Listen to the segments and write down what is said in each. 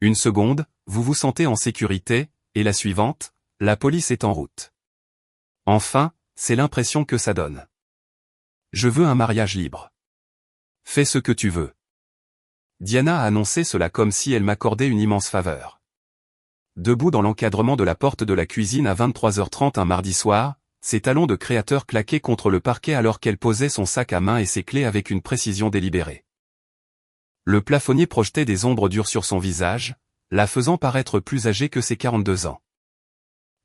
Une seconde, vous vous sentez en sécurité, et la suivante, la police est en route. Enfin, c'est l'impression que ça donne. Je veux un mariage libre. Fais ce que tu veux. Diana a annoncé cela comme si elle m'accordait une immense faveur. Debout dans l'encadrement de la porte de la cuisine à 23h30 un mardi soir, ses talons de créateur claquaient contre le parquet alors qu'elle posait son sac à main et ses clés avec une précision délibérée. Le plafonnier projetait des ombres dures sur son visage, la faisant paraître plus âgée que ses 42 ans.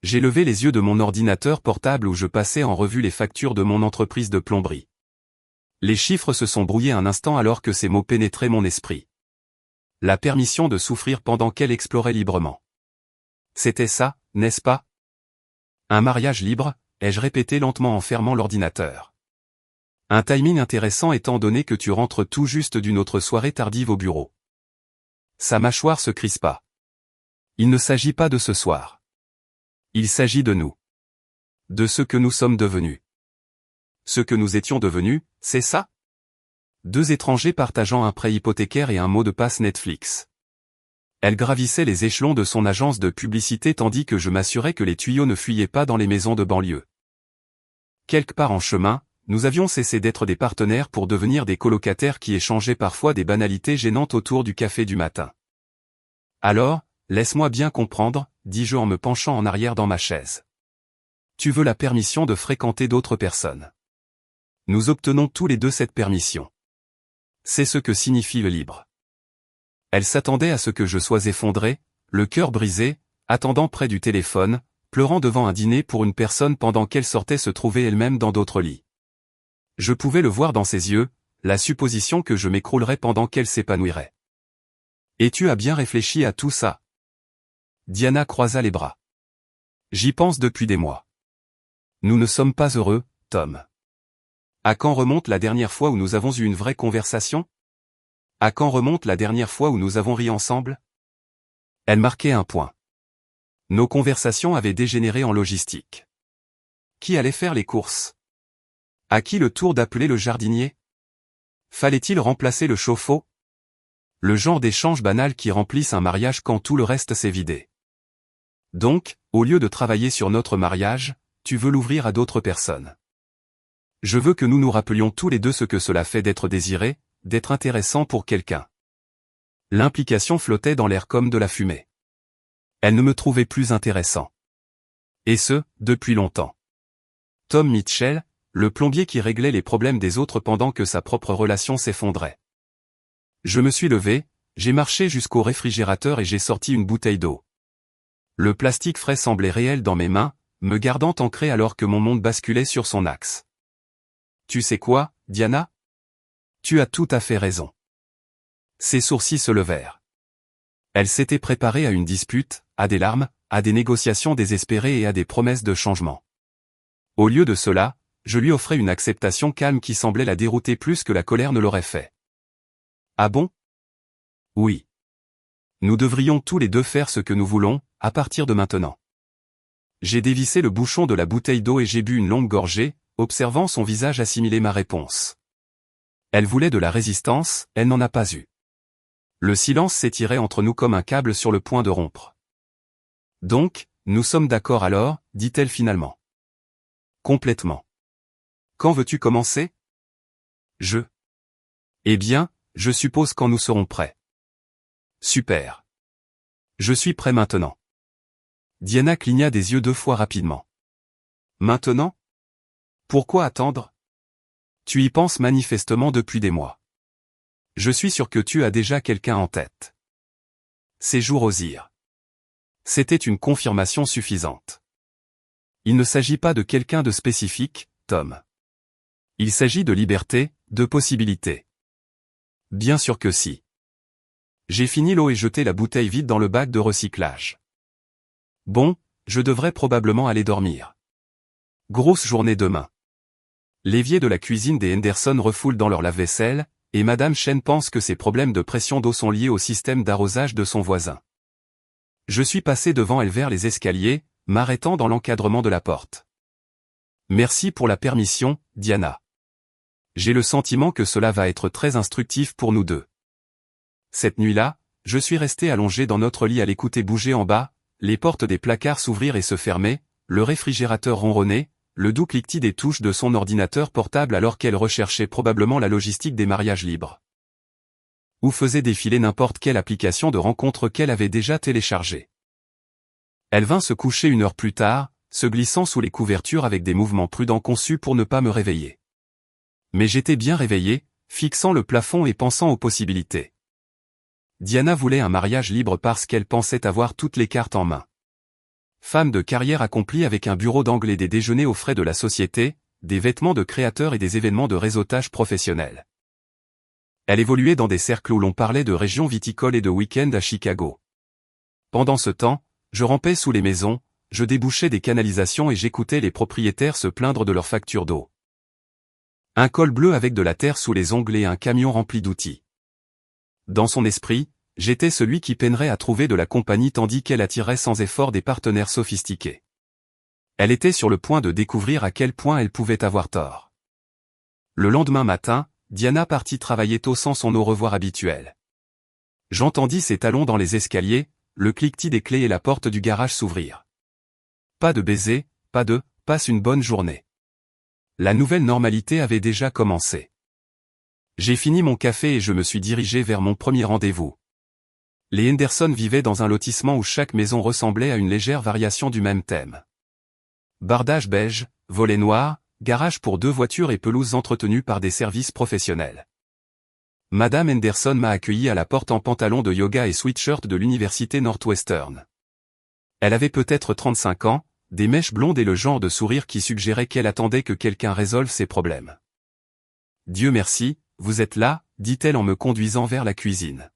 J'ai levé les yeux de mon ordinateur portable où je passais en revue les factures de mon entreprise de plomberie. Les chiffres se sont brouillés un instant alors que ces mots pénétraient mon esprit. La permission de souffrir pendant qu'elle explorait librement. C'était ça, n'est-ce pas? Un mariage libre, ai-je répété lentement en fermant l'ordinateur. Un timing intéressant étant donné que tu rentres tout juste d'une autre soirée tardive au bureau. Sa mâchoire se crispa. Il ne s'agit pas de ce soir. Il s'agit de nous. De ce que nous sommes devenus. Ce que nous étions devenus, c'est ça? Deux étrangers partageant un prêt hypothécaire et un mot de passe Netflix. Elle gravissait les échelons de son agence de publicité tandis que je m'assurais que les tuyaux ne fuyaient pas dans les maisons de banlieue. Quelque part en chemin, nous avions cessé d'être des partenaires pour devenir des colocataires qui échangeaient parfois des banalités gênantes autour du café du matin. Alors, laisse-moi bien comprendre, dis-je en me penchant en arrière dans ma chaise. Tu veux la permission de fréquenter d'autres personnes. Nous obtenons tous les deux cette permission. C'est ce que signifie le libre. Elle s'attendait à ce que je sois effondré, le cœur brisé, attendant près du téléphone, pleurant devant un dîner pour une personne pendant qu'elle sortait se trouver elle-même dans d'autres lits. Je pouvais le voir dans ses yeux, la supposition que je m'écroulerais pendant qu'elle s'épanouirait. Et tu as bien réfléchi à tout ça? Diana croisa les bras. J'y pense depuis des mois. Nous ne sommes pas heureux, Tom. À quand remonte la dernière fois où nous avons eu une vraie conversation? À quand remonte la dernière fois où nous avons ri ensemble? Elle marquait un point. Nos conversations avaient dégénéré en logistique. Qui allait faire les courses? À qui le tour d'appeler le jardinier? Fallait-il remplacer le chauffe-eau? Le genre d'échange banal qui remplissent un mariage quand tout le reste s'est vidé. Donc, au lieu de travailler sur notre mariage, tu veux l'ouvrir à d'autres personnes. Je veux que nous nous rappelions tous les deux ce que cela fait d'être désiré, d'être intéressant pour quelqu'un. L'implication flottait dans l'air comme de la fumée. Elle ne me trouvait plus intéressant. Et ce, depuis longtemps. Tom Mitchell, le plombier qui réglait les problèmes des autres pendant que sa propre relation s'effondrait. Je me suis levé, j'ai marché jusqu'au réfrigérateur et j'ai sorti une bouteille d'eau. Le plastique frais semblait réel dans mes mains, me gardant ancré alors que mon monde basculait sur son axe. Tu sais quoi, Diana? Tu as tout à fait raison. Ses sourcils se levèrent. Elle s'était préparée à une dispute, à des larmes, à des négociations désespérées et à des promesses de changement. Au lieu de cela, je lui offrais une acceptation calme qui semblait la dérouter plus que la colère ne l'aurait fait. Ah bon? Oui. Nous devrions tous les deux faire ce que nous voulons, à partir de maintenant. J'ai dévissé le bouchon de la bouteille d'eau et j'ai bu une longue gorgée, observant son visage assimiler ma réponse. Elle voulait de la résistance, elle n'en a pas eu. Le silence s'étirait entre nous comme un câble sur le point de rompre. Donc, nous sommes d'accord alors, dit-elle finalement. Complètement. Quand veux-tu commencer? Eh bien, je suppose quand nous serons prêts. Super. Je suis prêt maintenant. Diana cligna des yeux 2 fois rapidement. Maintenant? Pourquoi attendre? Tu y penses manifestement depuis des mois. Je suis sûr que tu as déjà quelqu'un en tête. Ses joues rosirent. C'était une confirmation suffisante. Il ne s'agit pas de quelqu'un de spécifique, Tom. Il s'agit de liberté, de possibilités. Bien sûr que si. J'ai fini l'eau et jeté la bouteille vide dans le bac de recyclage. Bon, je devrais probablement aller dormir. Grosse journée demain. L'évier de la cuisine des Henderson refoule dans leur lave-vaisselle, et Madame Chen pense que ses problèmes de pression d'eau sont liés au système d'arrosage de son voisin. Je suis passé devant elle vers les escaliers, m'arrêtant dans l'encadrement de la porte. Merci pour la permission, Diana. J'ai le sentiment que cela va être très instructif pour nous deux. Cette nuit-là, Je suis resté allongé dans notre lit à l'écouter bouger en bas, les portes des placards s'ouvrir et se fermer, le réfrigérateur ronronner, le doux cliquetis des touches de son ordinateur portable alors qu'elle recherchait probablement la logistique des mariages libres. Ou faisait défiler n'importe quelle application de rencontre qu'elle avait déjà téléchargée. Elle vint se coucher 1 heure plus tard, se glissant sous les couvertures avec des mouvements prudents conçus pour ne pas me réveiller. Mais j'étais bien réveillé, fixant le plafond et pensant aux possibilités. Diana voulait un mariage libre parce qu'elle pensait avoir toutes les cartes en main. Femme de carrière accomplie avec un bureau d'angle et des déjeuners aux frais de la société, des vêtements de créateurs et des événements de réseautage professionnel. Elle évoluait dans des cercles où l'on parlait de régions viticoles et de week-ends à Chicago. Pendant ce temps, je rampais sous les maisons, je débouchais des canalisations et j'écoutais les propriétaires se plaindre de leurs factures d'eau. Un col bleu avec de la terre sous les ongles et un camion rempli d'outils. Dans son esprit, j'étais celui qui peinerait à trouver de la compagnie tandis qu'elle attirait sans effort des partenaires sophistiqués. Elle était sur le point de découvrir à quel point elle pouvait avoir tort. Le lendemain matin, Diana partit travailler tôt sans son au revoir habituel. J'entendis ses talons dans les escaliers, le cliquetis des clés et la porte du garage s'ouvrir. Pas de baiser, pas de « passe une bonne journée ». La nouvelle normalité avait déjà commencé. J'ai fini mon café et je me suis dirigé vers mon premier rendez-vous. Les Henderson vivaient dans un lotissement où chaque maison ressemblait à une légère variation du même thème. Bardage beige, volets noirs, garage pour 2 voitures et pelouses entretenues par des services professionnels. Madame Henderson m'a accueilli à la porte en pantalon de yoga et sweatshirt de l'université Northwestern. Elle avait peut-être 35 ans, des mèches blondes et le genre de sourire qui suggérait qu'elle attendait que quelqu'un résolve ses problèmes. « Dieu merci, vous êtes là », dit-elle en me conduisant vers la cuisine.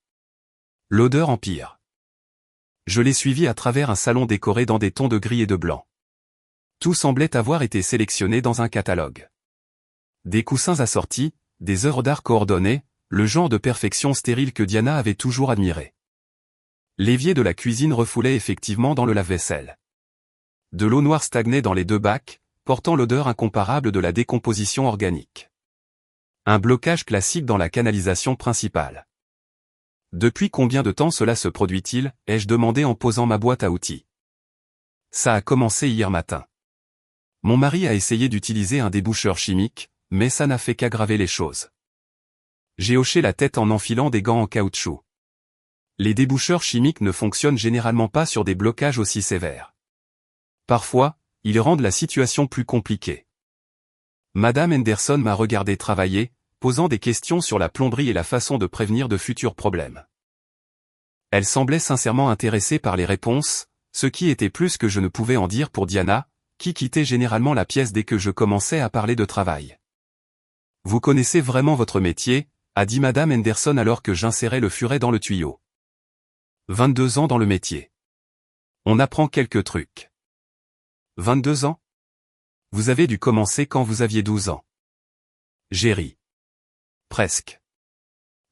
L'odeur empire. Je l'ai suivie à travers un salon décoré dans des tons de gris et de blanc. Tout semblait avoir été sélectionné dans un catalogue. Des coussins assortis, des œuvres d'art coordonnées, le genre de perfection stérile que Diana avait toujours admiré. L'évier de la cuisine refoulait effectivement dans le lave-vaisselle. De l'eau noire stagnait dans les 2 bacs, portant l'odeur incomparable de la décomposition organique. Un blocage classique dans la canalisation principale. Depuis combien de temps cela se produit-il, ai-je demandé en posant ma boîte à outils. Ça a commencé hier matin. Mon mari a essayé d'utiliser un déboucheur chimique, mais ça n'a fait qu'aggraver les choses. J'ai hoché la tête en enfilant des gants en caoutchouc. Les déboucheurs chimiques ne fonctionnent généralement pas sur des blocages aussi sévères. Parfois, ils rendent la situation plus compliquée. Madame Henderson m'a regardé travailler, posant des questions sur la plomberie et la façon de prévenir de futurs problèmes. Elle semblait sincèrement intéressée par les réponses, ce qui était plus que je ne pouvais en dire pour Diana, qui quittait généralement la pièce dès que je commençais à parler de travail. « Vous connaissez vraiment votre métier », a dit Madame Henderson alors que j'insérais le furet dans le tuyau. 22 ans dans le métier. On apprend quelques trucs. 22 ans ? Vous avez dû commencer quand vous aviez 12 ans. J'ai ri. Presque.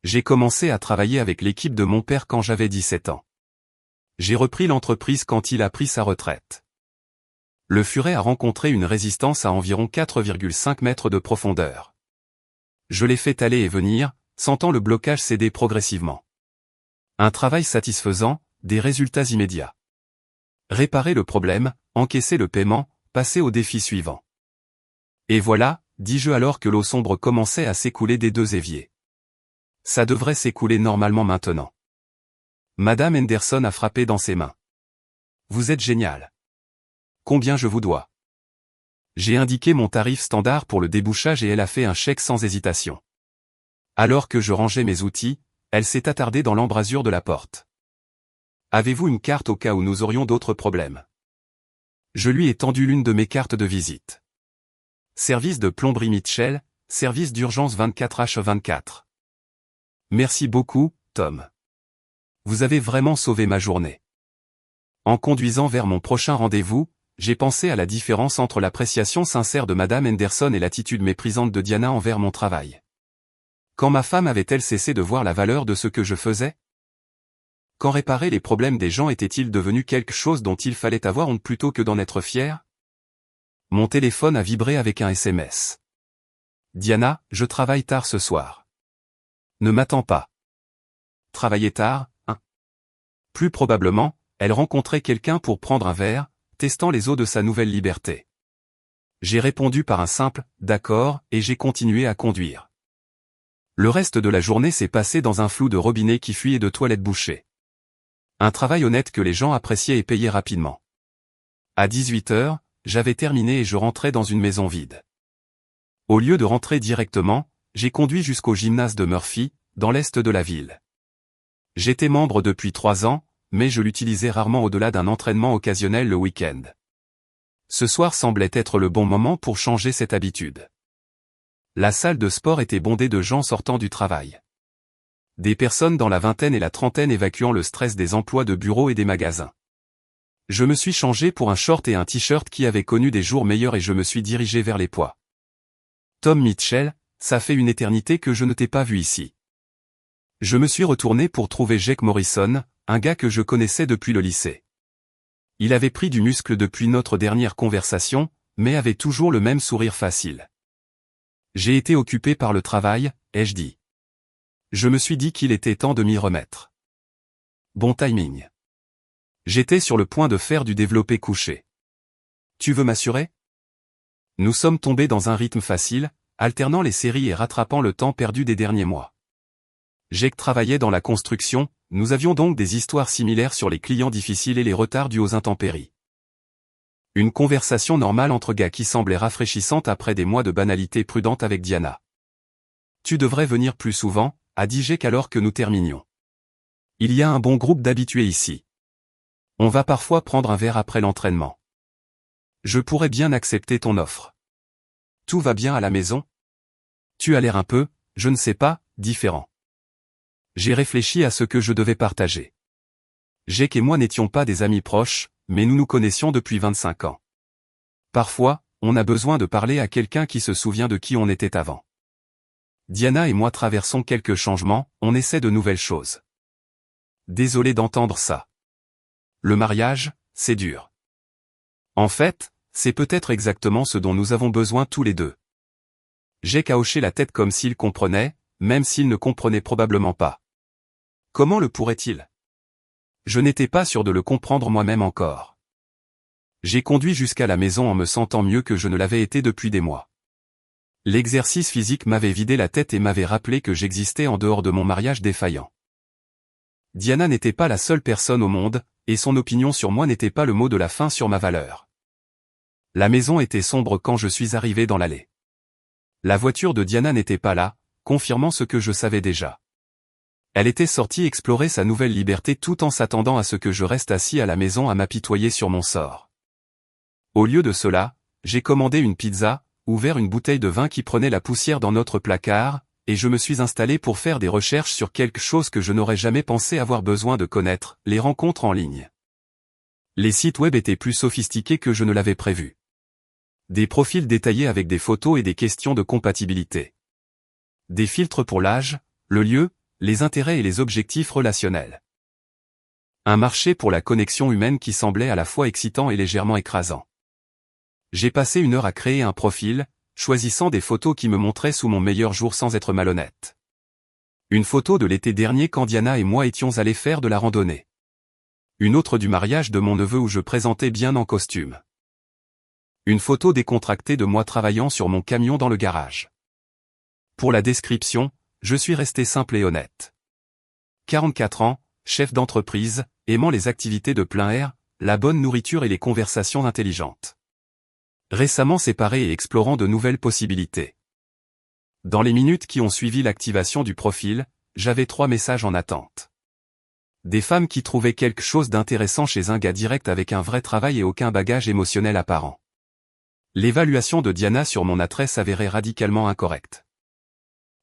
J'ai commencé à travailler avec l'équipe de mon père quand j'avais 17 ans. J'ai repris l'entreprise quand il a pris sa retraite. Le furet a rencontré une résistance à environ 4,5 mètres de profondeur. Je l'ai fait aller et venir, sentant le blocage céder progressivement. Un travail satisfaisant, des résultats immédiats. Réparer le problème, encaisser le paiement, passer au défi suivant. Et voilà, dis-je alors que l'eau sombre commençait à s'écouler des 2 éviers. Ça devrait s'écouler normalement maintenant. Madame Henderson a frappé dans ses mains. Vous êtes génial. Combien je vous dois? J'ai indiqué mon tarif standard pour le débouchage et elle a fait un chèque sans hésitation. Alors que je rangeais mes outils, elle s'est attardée dans l'embrasure de la porte. Avez-vous une carte au cas où nous aurions d'autres problèmes? Je lui ai tendu l'une de mes cartes de visite. Service de plomberie Mitchell, service d'urgence 24h24. Merci beaucoup, Tom. Vous avez vraiment sauvé ma journée. En conduisant vers mon prochain rendez-vous, j'ai pensé à la différence entre l'appréciation sincère de Madame Henderson et l'attitude méprisante de Diana envers mon travail. Quand ma femme avait-elle cessé de voir la valeur de ce que je faisais? Quand réparer les problèmes des gens était-il devenu quelque chose dont il fallait avoir honte plutôt que d'en être fier? Mon téléphone a vibré avec un SMS. Diana, je travaille tard ce soir. Ne m'attends pas. Travailler tard, hein? Plus probablement, elle rencontrait quelqu'un pour prendre un verre, testant les eaux de sa nouvelle liberté. J'ai répondu par un simple « d'accord » et j'ai continué à conduire. Le reste de la journée s'est passé dans un flou de robinets qui fuient et de toilettes bouchées. Un travail honnête que les gens appréciaient et payaient rapidement. À 18 h, j'avais terminé et je rentrais dans une maison vide. Au lieu de rentrer directement, j'ai conduit jusqu'au gymnase de Murphy, dans l'est de la ville. J'étais membre depuis 3 ans, mais je l'utilisais rarement au-delà d'un entraînement occasionnel le week-end. Ce soir semblait être le bon moment pour changer cette habitude. La salle de sport était bondée de gens sortant du travail. Des personnes dans la vingtaine et la trentaine évacuant le stress des emplois de bureau et des magasins. Je me suis changé pour un short et un t-shirt qui avaient connu des jours meilleurs et je me suis dirigé vers les poids. Tom Mitchell, ça fait une éternité que je ne t'ai pas vu ici. Je me suis retourné pour trouver Jake Morrison, un gars que je connaissais depuis le lycée. Il avait pris du muscle depuis notre dernière conversation, mais avait toujours le même sourire facile. J'ai été occupé par le travail, ai-je dit. Je me suis dit qu'il était temps de m'y remettre. Bon timing. J'étais sur le point de faire du développé couché. Tu veux m'assurer? Nous sommes tombés dans un rythme facile, alternant les séries et rattrapant le temps perdu des derniers mois. Jake travaillait dans la construction, nous avions donc des histoires similaires sur les clients difficiles et les retards dus aux intempéries. Une conversation normale entre gars qui semblait rafraîchissante après des mois de banalité prudente avec Diana. Tu devrais venir plus souvent, a dit Jake alors que nous terminions. Il y a un bon groupe d'habitués ici. On va parfois prendre un verre après l'entraînement. Je pourrais bien accepter ton offre. Tout va bien à la maison? Tu as l'air un peu, je ne sais pas, différent. J'ai réfléchi à ce que je devais partager. Jake et moi n'étions pas des amis proches, mais nous nous connaissions depuis 25 ans. Parfois, on a besoin de parler à quelqu'un qui se souvient de qui on était avant. Diana et moi traversons quelques changements, on essaie de nouvelles choses. Désolé d'entendre ça. Le mariage, c'est dur. En fait, c'est peut-être exactement ce dont nous avons besoin tous les deux. Jake a hoché la tête comme s'il comprenait, même s'il ne comprenait probablement pas. Comment le pourrait-il? Je n'étais pas sûr de le comprendre moi-même encore. J'ai conduit jusqu'à la maison en me sentant mieux que je ne l'avais été depuis des mois. L'exercice physique m'avait vidé la tête et m'avait rappelé que j'existais en dehors de mon mariage défaillant. Diana n'était pas la seule personne au monde, et son opinion sur moi n'était pas le mot de la fin sur ma valeur. La maison était sombre quand je suis arrivé dans l'allée. La voiture de Diana n'était pas là, confirmant ce que je savais déjà. Elle était sortie explorer sa nouvelle liberté tout en s'attendant à ce que je reste assis à la maison à m'apitoyer sur mon sort. Au lieu de cela, j'ai commandé une pizza, ouvert une bouteille de vin qui prenait la poussière dans notre placard, et je me suis installé pour faire des recherches sur quelque chose que je n'aurais jamais pensé avoir besoin de connaître, les rencontres en ligne. Les sites web étaient plus sophistiqués que je ne l'avais prévu. Des profils détaillés avec des photos et des questions de compatibilité. Des filtres pour l'âge, le lieu, les intérêts et les objectifs relationnels. Un marché pour la connexion humaine qui semblait à la fois excitant et légèrement écrasant. J'ai passé 1 heure à créer un profil, choisissant des photos qui me montraient sous mon meilleur jour sans être malhonnête. Une photo de l'été dernier quand Diana et moi étions allés faire de la randonnée. Une autre du mariage de mon neveu où je présentais bien en costume. Une photo décontractée de moi travaillant sur mon camion dans le garage. Pour la description, je suis resté simple et honnête. 44 ans, chef d'entreprise, aimant les activités de plein air, la bonne nourriture et les conversations intelligentes. Récemment séparé et explorant de nouvelles possibilités. Dans les minutes qui ont suivi l'activation du profil, j'avais 3 messages en attente. Des femmes qui trouvaient quelque chose d'intéressant chez un gars direct avec un vrai travail et aucun bagage émotionnel apparent. L'évaluation de Diana sur mon adresse s'avérait radicalement incorrecte.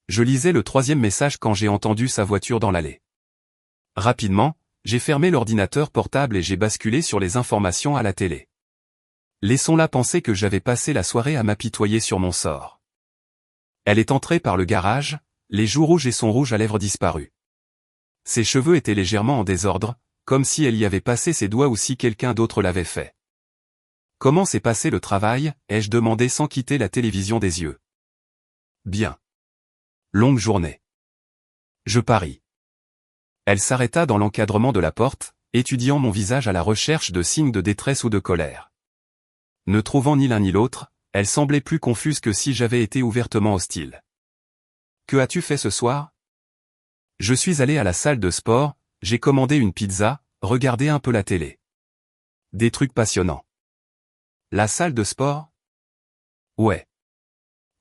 Je lisais le 3e message quand j'ai entendu sa voiture dans l'allée. Rapidement, j'ai fermé l'ordinateur portable et j'ai basculé sur les informations à la télé. Laissons-la penser que j'avais passé la soirée à m'apitoyer sur mon sort. Elle est entrée par le garage, les joues rouges et son rouge à lèvres disparu. Ses cheveux étaient légèrement en désordre, comme si elle y avait passé ses doigts ou si quelqu'un d'autre l'avait fait. Comment s'est passé le travail, ai-je demandé sans quitter la télévision des yeux. Bien. Longue journée. Je parie. Elle s'arrêta dans l'encadrement de la porte, étudiant mon visage à la recherche de signes de détresse ou de colère. Ne trouvant ni l'un ni l'autre, elle semblait plus confuse que si j'avais été ouvertement hostile. « Que as-tu fait ce soir ?» Je suis allé à la salle de sport, j'ai commandé une pizza, regardé un peu la télé. Des trucs passionnants. La salle de sport ? Ouais.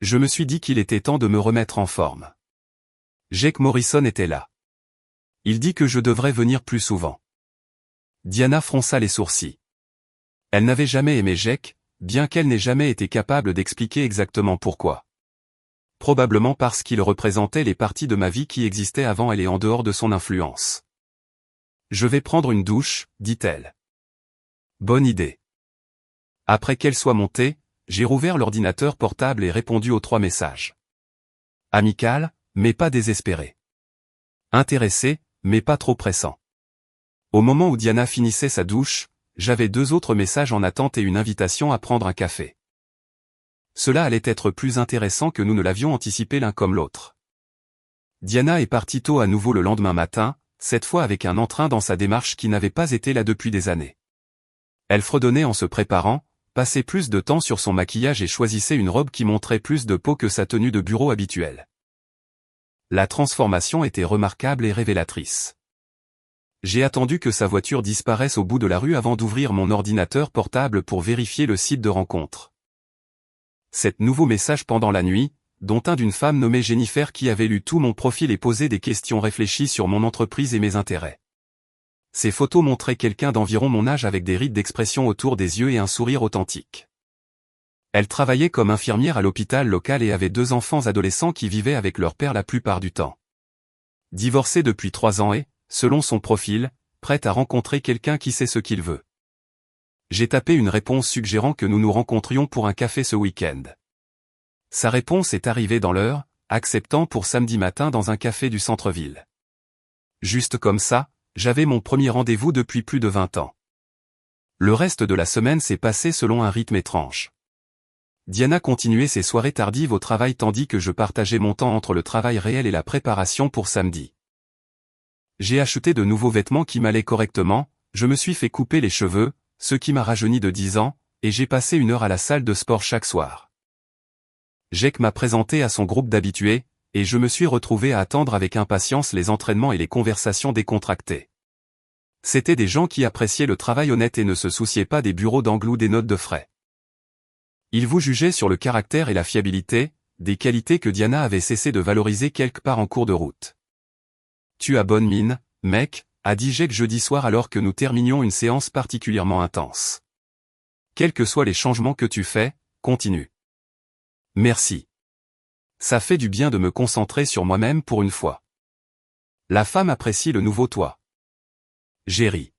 Je me suis dit qu'il était temps de me remettre en forme. Jake Morrison était là. Il dit que je devrais venir plus souvent. Diana fronça les sourcils. Elle n'avait jamais aimé Jake, bien qu'elle n'ait jamais été capable d'expliquer exactement pourquoi. Probablement parce qu'il représentait les parties de ma vie qui existaient avant elle et en dehors de son influence. Je vais prendre une douche, dit-elle. Bonne idée. Après qu'elle soit montée, j'ai rouvert l'ordinateur portable et répondu aux 3 messages. Amical, mais pas désespéré. Intéressé, mais pas trop pressant. Au moment où Diana finissait sa douche, j'avais 2 autres messages en attente et une invitation à prendre un café. Cela allait être plus intéressant que nous ne l'avions anticipé l'un comme l'autre. Diana est partie tôt à nouveau le lendemain matin, cette fois avec un entrain dans sa démarche qui n'avait pas été là depuis des années. Elle fredonnait en se préparant, passait plus de temps sur son maquillage et choisissait une robe qui montrait plus de peau que sa tenue de bureau habituelle. La transformation était remarquable et révélatrice. J'ai attendu que sa voiture disparaisse au bout de la rue avant d'ouvrir mon ordinateur portable pour vérifier le site de rencontre. 7 nouveaux messages pendant la nuit, dont un d'une femme nommée Jennifer qui avait lu tout mon profil et posé des questions réfléchies sur mon entreprise et mes intérêts. Ces photos montraient quelqu'un d'environ mon âge avec des rides d'expression autour des yeux et un sourire authentique. Elle travaillait comme infirmière à l'hôpital local et avait 2 enfants adolescents qui vivaient avec leur père la plupart du temps. Divorcée depuis 3 ans et, selon son profil, prête à rencontrer quelqu'un qui sait ce qu'il veut. J'ai tapé une réponse suggérant que nous nous rencontrions pour un café ce week-end. Sa réponse est arrivée dans l'heure, acceptant pour samedi matin dans un café du centre-ville. Juste comme ça, j'avais mon premier rendez-vous depuis plus de 20 ans. Le reste de la semaine s'est passé selon un rythme étrange. Diana continuait ses soirées tardives au travail tandis que je partageais mon temps entre le travail réel et la préparation pour samedi. J'ai acheté de nouveaux vêtements qui m'allaient correctement, je me suis fait couper les cheveux, ce qui m'a rajeuni de 10 ans, et j'ai passé 1 heure à la salle de sport chaque soir. Jake m'a présenté à son groupe d'habitués, et je me suis retrouvé à attendre avec impatience les entraînements et les conversations décontractées. C'étaient des gens qui appréciaient le travail honnête et ne se souciaient pas des bureaux d'angle ou des notes de frais. Ils vous jugeaient sur le caractère et la fiabilité, des qualités que Diana avait cessé de valoriser quelque part en cours de route. « Tu as bonne mine, mec », a dit Jake jeudi soir alors que nous terminions une séance particulièrement intense. « Quels que soient les changements que tu fais, continue. » Merci. Ça fait du bien de me concentrer sur moi-même pour une fois. La femme apprécie le nouveau toi. J'ai ri.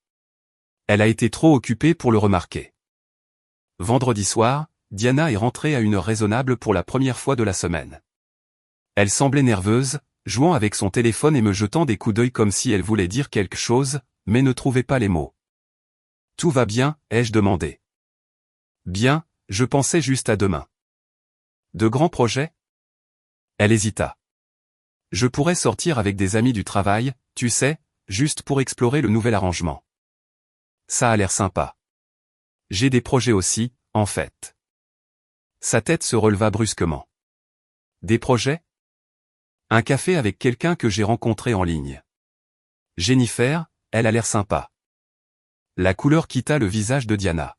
Elle a été trop occupée pour le remarquer. Vendredi soir, Diana est rentrée à une heure raisonnable pour la première fois de la semaine. Elle semblait nerveuse, jouant avec son téléphone et me jetant des coups d'œil comme si elle voulait dire quelque chose, mais ne trouvait pas les mots. « Tout va bien ?» ai-je demandé. « Bien, je pensais juste à demain. » « De grands projets ?» Elle hésita. « Je pourrais sortir avec des amis du travail, tu sais, juste pour explorer le nouvel arrangement. » Ça a l'air sympa. « J'ai des projets aussi, en fait. » Sa tête se releva brusquement. « Des projets ? » Un café avec quelqu'un que j'ai rencontré en ligne. Jennifer, elle a l'air sympa. La couleur quitta le visage de Diana.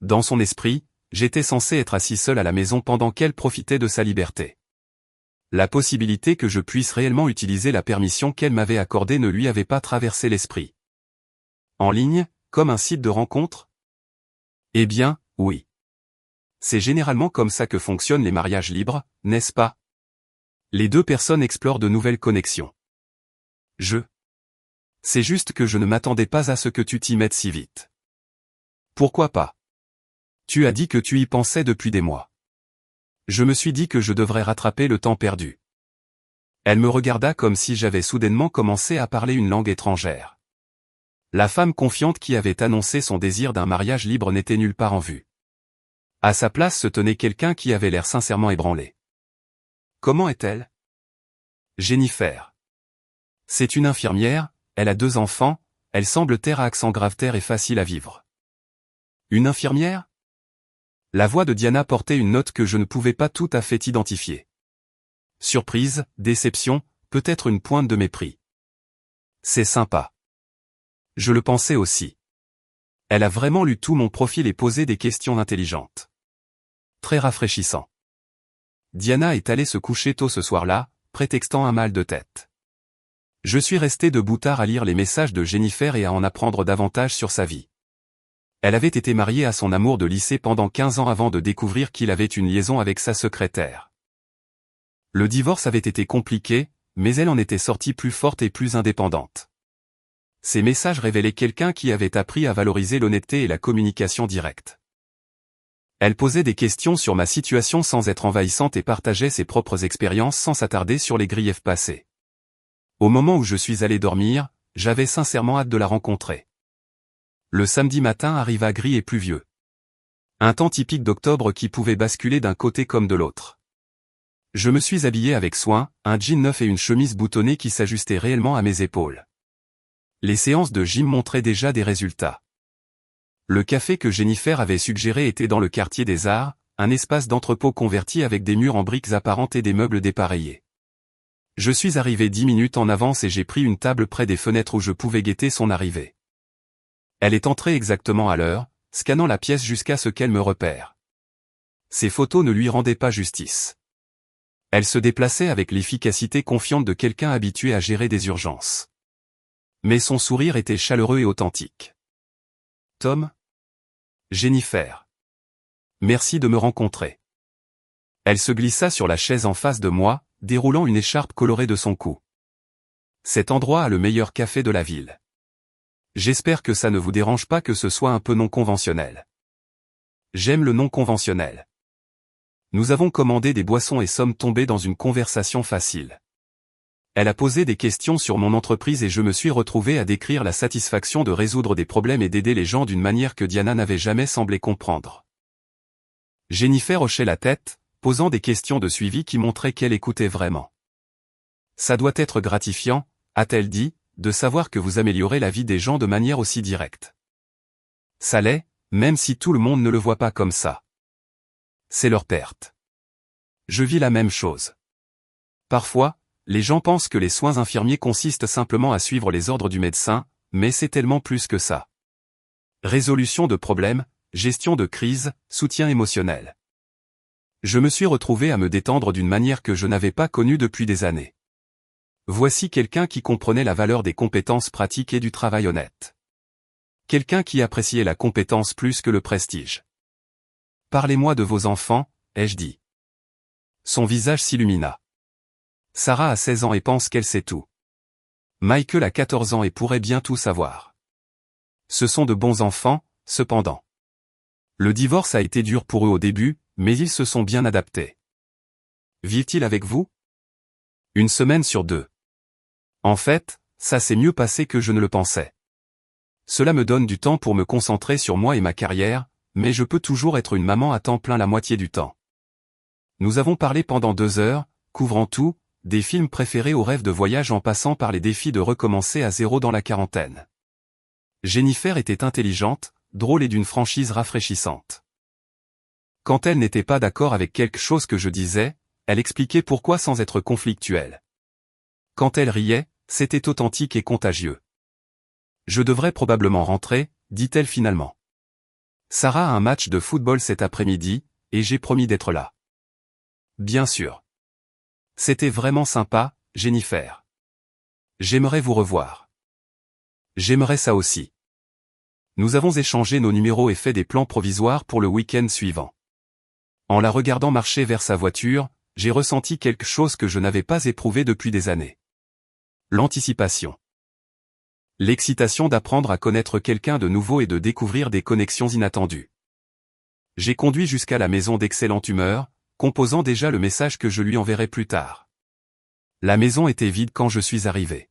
Dans son esprit, j'étais censé être assis seul à la maison pendant qu'elle profitait de sa liberté. La possibilité que je puisse réellement utiliser la permission qu'elle m'avait accordée ne lui avait pas traversé l'esprit. En ligne, comme un site de rencontre ? Eh bien, oui. C'est généralement comme ça que fonctionnent les mariages libres, n'est-ce pas ? Les 2 personnes explorent de nouvelles connexions. C'est juste que je ne m'attendais pas à ce que tu t'y mettes si vite. Pourquoi pas ? Tu as dit que tu y pensais depuis des mois. Je me suis dit que je devrais rattraper le temps perdu. Elle me regarda comme si j'avais soudainement commencé à parler une langue étrangère. La femme confiante qui avait annoncé son désir d'un mariage libre n'était nulle part en vue. À sa place se tenait quelqu'un qui avait l'air sincèrement ébranlé. Comment est-elle ? Jennifer. C'est une infirmière, elle a 2 enfants, elle semble terre à accent grave, terre et facile à vivre. Une infirmière? La voix de Diana portait une note que je ne pouvais pas tout à fait identifier. Surprise, déception, peut-être une pointe de mépris. C'est sympa. Je le pensais aussi. Elle a vraiment lu tout mon profil et posé des questions intelligentes. Très rafraîchissant. Diana est allée se coucher tôt ce soir-là, prétextant un mal de tête. Je suis resté debout tard à lire les messages de Jennifer et à en apprendre davantage sur sa vie. Elle avait été mariée à son amour de lycée pendant 15 ans avant de découvrir qu'il avait une liaison avec sa secrétaire. Le divorce avait été compliqué, mais elle en était sortie plus forte et plus indépendante. Ces messages révélaient quelqu'un qui avait appris à valoriser l'honnêteté et la communication directe. Elle posait des questions sur ma situation sans être envahissante et partageait ses propres expériences sans s'attarder sur les griefs passés. Au moment où je suis allé dormir, j'avais sincèrement hâte de la rencontrer. Le samedi matin arriva gris et pluvieux. Un temps typique d'octobre qui pouvait basculer d'un côté comme de l'autre. Je me suis habillé avec soin, un jean neuf et une chemise boutonnée qui s'ajustait réellement à mes épaules. Les séances de gym montraient déjà des résultats. Le café que Jennifer avait suggéré était dans le quartier des Arts, un espace d'entrepôt converti avec des murs en briques apparentes et des meubles dépareillés. Je suis arrivé 10 minutes en avance et j'ai pris une table près des fenêtres où je pouvais guetter son arrivée. Elle est entrée exactement à l'heure, scannant la pièce jusqu'à ce qu'elle me repère. Ses photos ne lui rendaient pas justice. Elle se déplaçait avec l'efficacité confiante de quelqu'un habitué à gérer des urgences. Mais son sourire était chaleureux et authentique. Tom? Jennifer. Merci de me rencontrer. Elle se glissa sur la chaise en face de moi, déroulant une écharpe colorée de son cou. Cet endroit a le meilleur café de la ville. J'espère que ça ne vous dérange pas que ce soit un peu non conventionnel. J'aime le non conventionnel. Nous avons commandé des boissons et sommes tombés dans une conversation facile. Elle a posé des questions sur mon entreprise et je me suis retrouvé à décrire la satisfaction de résoudre des problèmes et d'aider les gens d'une manière que Diana n'avait jamais semblé comprendre. Jennifer hochait la tête, posant des questions de suivi qui montraient qu'elle écoutait vraiment. Ça doit être gratifiant, a-t-elle dit, de savoir que vous améliorez la vie des gens de manière aussi directe. Ça l'est, même si tout le monde ne le voit pas comme ça. C'est leur perte. Je vis la même chose. Parfois, les gens pensent que les soins infirmiers consistent simplement à suivre les ordres du médecin, mais c'est tellement plus que ça. Résolution de problèmes, gestion de crise, soutien émotionnel. Je me suis retrouvé à me détendre d'une manière que je n'avais pas connue depuis des années. Voici quelqu'un qui comprenait la valeur des compétences pratiques et du travail honnête. Quelqu'un qui appréciait la compétence plus que le prestige. Parlez-moi de vos enfants, ai-je dit. Son visage s'illumina. Sarah a 16 ans et pense qu'elle sait tout. Michael a 14 ans et pourrait bien tout savoir. Ce sont de bons enfants, cependant. Le divorce a été dur pour eux au début, mais ils se sont bien adaptés. Vivent-ils avec vous? Une semaine sur 2. En fait, ça s'est mieux passé que je ne le pensais. Cela me donne du temps pour me concentrer sur moi et ma carrière, mais je peux toujours être une maman à temps plein la moitié du temps. Nous avons parlé pendant 2 heures, couvrant tout, des films préférés aux rêves de voyage en passant par les défis de recommencer à zéro dans la quarantaine. Jennifer était intelligente, drôle et d'une franchise rafraîchissante. Quand elle n'était pas d'accord avec quelque chose que je disais, elle expliquait pourquoi sans être conflictuelle. Quand elle riait, c'était authentique et contagieux. Je devrais probablement rentrer, dit-elle finalement. Sarah a un match de football cet après-midi, et j'ai promis d'être là. Bien sûr. C'était vraiment sympa, Jennifer. J'aimerais vous revoir. J'aimerais ça aussi. Nous avons échangé nos numéros et fait des plans provisoires pour le week-end suivant. En la regardant marcher vers sa voiture, j'ai ressenti quelque chose que je n'avais pas éprouvé depuis des années. L'anticipation. L'excitation d'apprendre à connaître quelqu'un de nouveau et de découvrir des connexions inattendues. J'ai conduit jusqu'à la maison d'excellente humeur, composant déjà le message que je lui enverrai plus tard. La maison était vide quand je suis arrivé.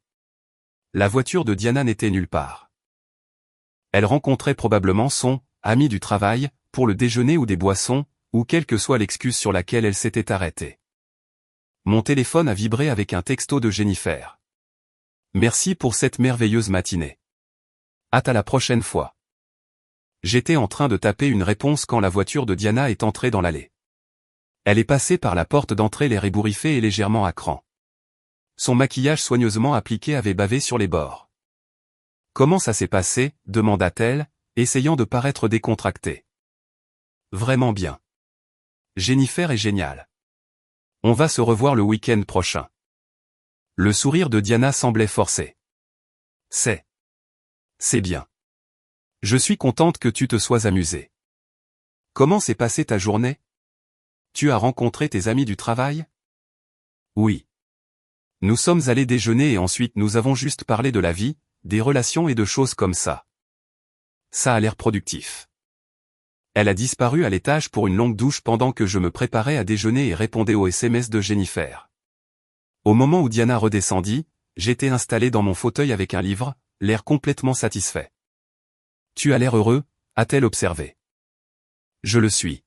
La voiture de Diana n'était nulle part. Elle rencontrait probablement son ami du travail, pour le déjeuner ou des boissons, ou quelle que soit l'excuse sur laquelle elle s'était arrêtée. Mon téléphone a vibré avec un texto de Jennifer. Merci pour cette merveilleuse matinée. Hâte à la prochaine fois. J'étais en train de taper une réponse quand la voiture de Diana est entrée dans l'allée. Elle est passée par la porte d'entrée l'air ébouriffé et légèrement à cran. Son maquillage soigneusement appliqué avait bavé sur les bords. « Comment ça s'est passé ?» demanda-t-elle, essayant de paraître décontractée. « Vraiment bien. Jennifer est géniale. On va se revoir le week-end prochain. » Le sourire de Diana semblait forcé. « C'est bien. Je suis contente que tu te sois amusée. Comment s'est passée ta journée? Tu as rencontré tes amis du travail? » Oui. Nous sommes allés déjeuner et ensuite nous avons juste parlé de la vie, des relations et de choses comme ça. Ça a l'air productif. Elle a disparu à l'étage pour une longue douche pendant que je me préparais à déjeuner et répondais aux SMS de Jennifer. Au moment où Diana redescendit, j'étais installé dans mon fauteuil avec un livre, l'air complètement satisfait. « Tu as l'air heureux ?» a-t-elle observé. Je le suis.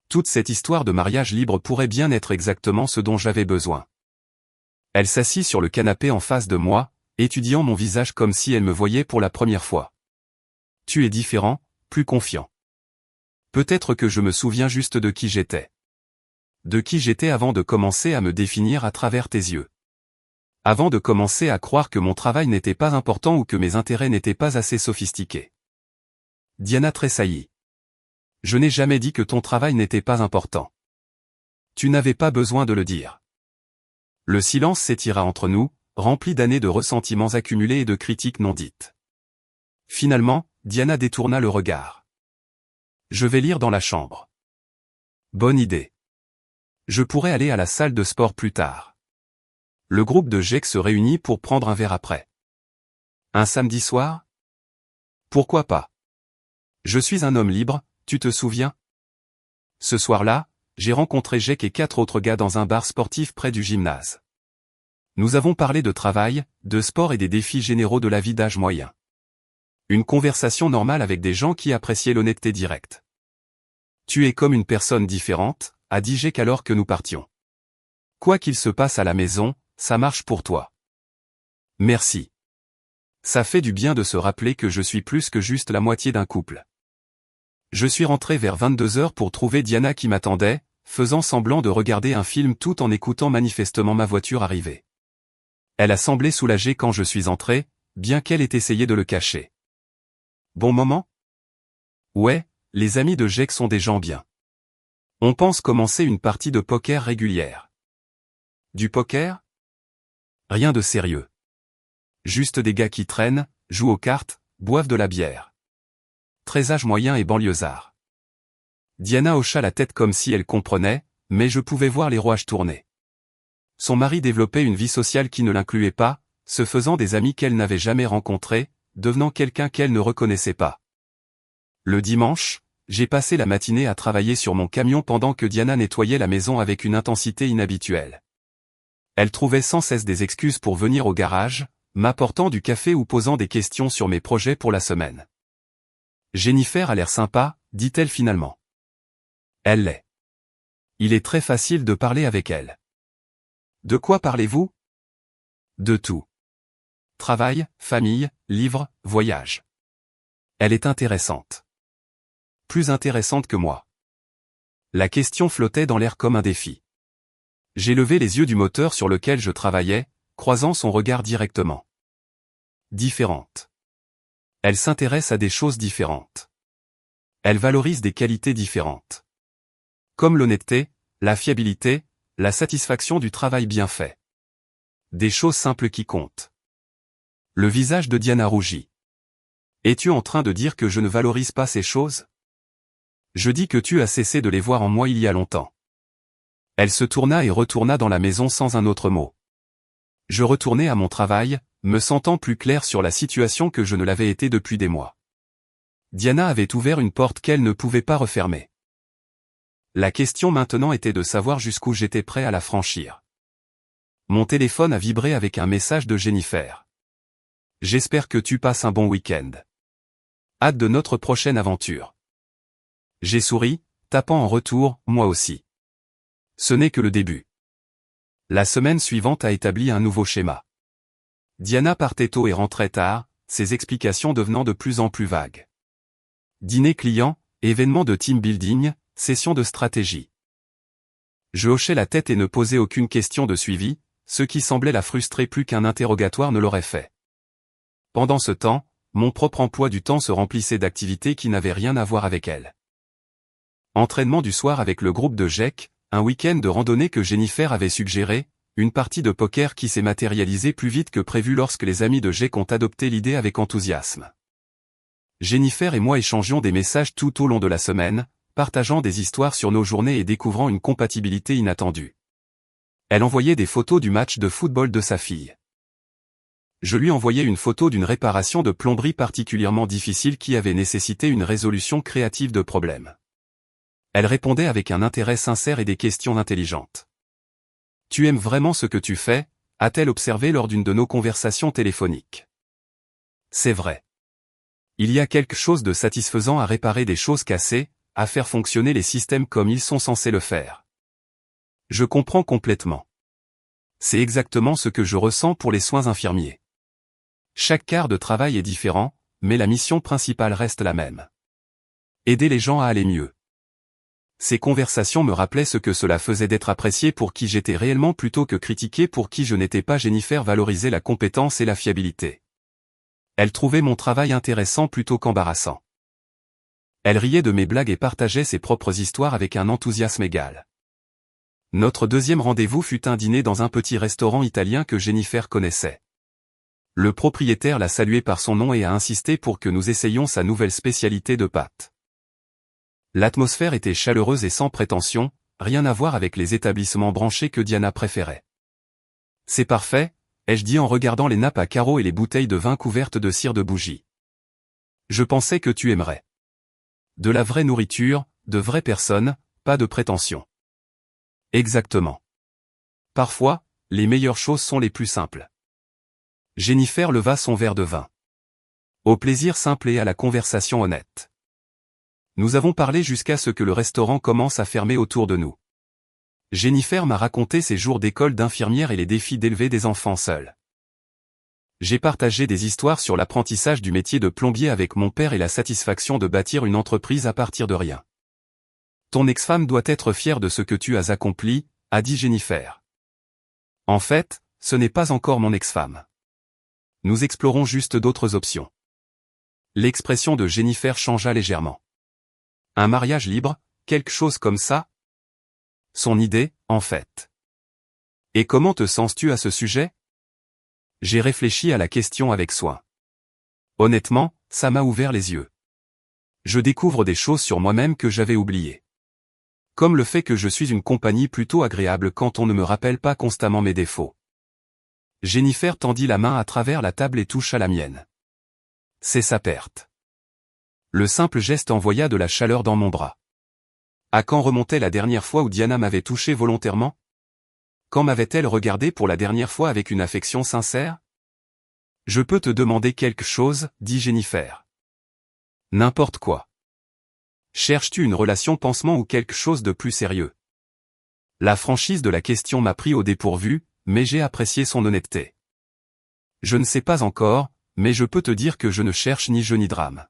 Toute cette histoire de mariage libre pourrait bien être exactement ce dont j'avais besoin. Elle s'assit sur le canapé en face de moi, étudiant mon visage comme si elle me voyait pour la première fois. Tu es différent, plus confiant. Peut-être que je me souviens juste de qui j'étais. De qui j'étais avant de commencer à me définir à travers tes yeux. Avant de commencer à croire que mon travail n'était pas important ou que mes intérêts n'étaient pas assez sophistiqués. Diana tressaillit. Je n'ai jamais dit que ton travail n'était pas important. Tu n'avais pas besoin de le dire. Le silence s'étira entre nous, rempli d'années de ressentiments accumulés et de critiques non dites. Finalement, Diana détourna le regard. Je vais lire dans la chambre. Bonne idée. Je pourrais aller à la salle de sport plus tard. Le groupe de GEC se réunit pour prendre un verre après. Un samedi soir? Pourquoi pas? Je suis un homme libre, tu te souviens? Ce soir-là, j'ai rencontré GEC et 4 autres gars dans un bar sportif près du gymnase. Nous avons parlé de travail, de sport et des défis généraux de la vie d'âge moyen. Une conversation normale avec des gens qui appréciaient l'honnêteté directe. Tu es comme une personne différente, a dit GEC alors que nous partions. Quoi qu'il se passe à la maison, ça marche pour toi. Merci. Ça fait du bien de se rappeler que je suis plus que juste la moitié d'un couple. Je suis rentré vers 22h pour trouver Diana qui m'attendait, faisant semblant de regarder un film tout en écoutant manifestement ma voiture arriver. Elle a semblé soulagée quand je suis entré, bien qu'elle ait essayé de le cacher. Bon moment? Ouais, les amis de GEC sont des gens bien. On pense commencer une partie de poker régulière. Du poker? Rien de sérieux. Juste des gars qui traînent, jouent aux cartes, boivent de la bière. Très âge moyen et banlieusard. Diana hocha la tête comme si elle comprenait, mais je pouvais voir les rouages tourner. Son mari développait une vie sociale qui ne l'incluait pas, se faisant des amis qu'elle n'avait jamais rencontrés, devenant quelqu'un qu'elle ne reconnaissait pas. Le dimanche, j'ai passé la matinée à travailler sur mon camion pendant que Diana nettoyait la maison avec une intensité inhabituelle. Elle trouvait sans cesse des excuses pour venir au garage, m'apportant du café ou posant des questions sur mes projets pour la semaine. Jennifer a l'air sympa, dit-elle finalement. Elle l'est. Il est très facile de parler avec elle. De quoi parlez-vous? De tout. Travail, famille, livres, voyage. Elle est intéressante. Plus intéressante que moi. La question flottait dans l'air comme un défi. J'ai levé les yeux du moteur sur lequel je travaillais, croisant son regard directement. Différente. Elle s'intéresse à des choses différentes. Elle valorise des qualités différentes. Comme l'honnêteté, la fiabilité, la satisfaction du travail bien fait. Des choses simples qui comptent. Le visage de Diana rougit. Es-tu en train de dire que je ne valorise pas ces choses? Je dis que tu as cessé de les voir en moi il y a longtemps. Elle se tourna et retourna dans la maison sans un autre mot. Je retournai à mon travail, me sentant plus clair sur la situation que je ne l'avais été depuis des mois. Diana avait ouvert une porte qu'elle ne pouvait pas refermer. La question maintenant était de savoir jusqu'où j'étais prêt à la franchir. Mon téléphone a vibré avec un message de Jennifer. J'espère que tu passes un bon week-end. Hâte de notre prochaine aventure. J'ai souri, tapant en retour, moi aussi. Ce n'est que le début. La semaine suivante a établi un nouveau schéma. Diana partait tôt et rentrait tard, ses explications devenant de plus en plus vagues. Dîner client, événement de team building, session de stratégie. Je hochais la tête et ne posais aucune question de suivi, ce qui semblait la frustrer plus qu'un interrogatoire ne l'aurait fait. Pendant ce temps, mon propre emploi du temps se remplissait d'activités qui n'avaient rien à voir avec elle. Entraînement du soir avec le groupe de GEC, un week-end de randonnée que Jennifer avait suggéré, une partie de poker qui s'est matérialisée plus vite que prévu lorsque les amis de GEC ont adopté l'idée avec enthousiasme. Jennifer et moi échangions des messages tout au long de la semaine, partageant des histoires sur nos journées et découvrant une compatibilité inattendue. Elle envoyait des photos du match de football de sa fille. Je lui envoyais une photo d'une réparation de plomberie particulièrement difficile qui avait nécessité une résolution créative de problèmes. Elle répondait avec un intérêt sincère et des questions intelligentes. « Tu aimes vraiment ce que tu fais ?» a-t-elle observé lors d'une de nos conversations téléphoniques. C'est vrai. Il y a quelque chose de satisfaisant à réparer des choses cassées, à faire fonctionner les systèmes comme ils sont censés le faire. Je comprends complètement. C'est exactement ce que je ressens pour les soins infirmiers. Chaque quart de travail est différent, mais la mission principale reste la même. Aider les gens à aller mieux. Ces conversations me rappelaient ce que cela faisait d'être apprécié pour qui j'étais réellement plutôt que critiqué pour qui je n'étais pas. Jennifer valorisait la compétence et la fiabilité. Elle trouvait mon travail intéressant plutôt qu'embarrassant. Elle riait de mes blagues et partageait ses propres histoires avec un enthousiasme égal. Notre deuxième rendez-vous fut un dîner dans un petit restaurant italien que Jennifer connaissait. Le propriétaire l'a salué par son nom et a insisté pour que nous essayions sa nouvelle spécialité de pâtes. L'atmosphère était chaleureuse et sans prétention, rien à voir avec les établissements branchés que Diana préférait. « C'est parfait », ai-je dit en regardant les nappes à carreaux et les bouteilles de vin couvertes de cire de bougie. « Je pensais que tu aimerais. De la vraie nourriture, de vraies personnes, pas de prétention. » Exactement. Parfois, les meilleures choses sont les plus simples. Jennifer leva son verre de vin. Au plaisir simple et à la conversation honnête. Nous avons parlé jusqu'à ce que le restaurant commence à fermer autour de nous. Jennifer m'a raconté ses jours d'école d'infirmière et les défis d'élever des enfants seuls. J'ai partagé des histoires sur l'apprentissage du métier de plombier avec mon père et la satisfaction de bâtir une entreprise à partir de rien. Ton ex-femme doit être fière de ce que tu as accompli, a dit Jennifer. En fait, ce n'est pas encore mon ex-femme. Nous explorons juste d'autres options. L'expression de Jennifer changea légèrement. Un mariage libre, quelque chose comme ça? Son idée, en fait. Et comment te sens-tu à ce sujet? J'ai réfléchi à la question avec soin. Honnêtement, ça m'a ouvert les yeux. Je découvre des choses sur moi-même que j'avais oubliées. Comme le fait que je suis une compagnie plutôt agréable quand on ne me rappelle pas constamment mes défauts. Jennifer tendit la main à travers la table et toucha la mienne. C'est sa perte. Le simple geste envoya de la chaleur dans mon bras. À quand remontait la dernière fois où Diana m'avait touché volontairement? Quand m'avait-elle regardé pour la dernière fois avec une affection sincère? Je peux te demander quelque chose, dit Jennifer. N'importe quoi. Cherches-tu une relation pansement ou quelque chose de plus sérieux? La franchise de la question m'a pris au dépourvu, mais j'ai apprécié son honnêteté. Je ne sais pas encore, mais je peux te dire que je ne cherche ni jeu ni drame.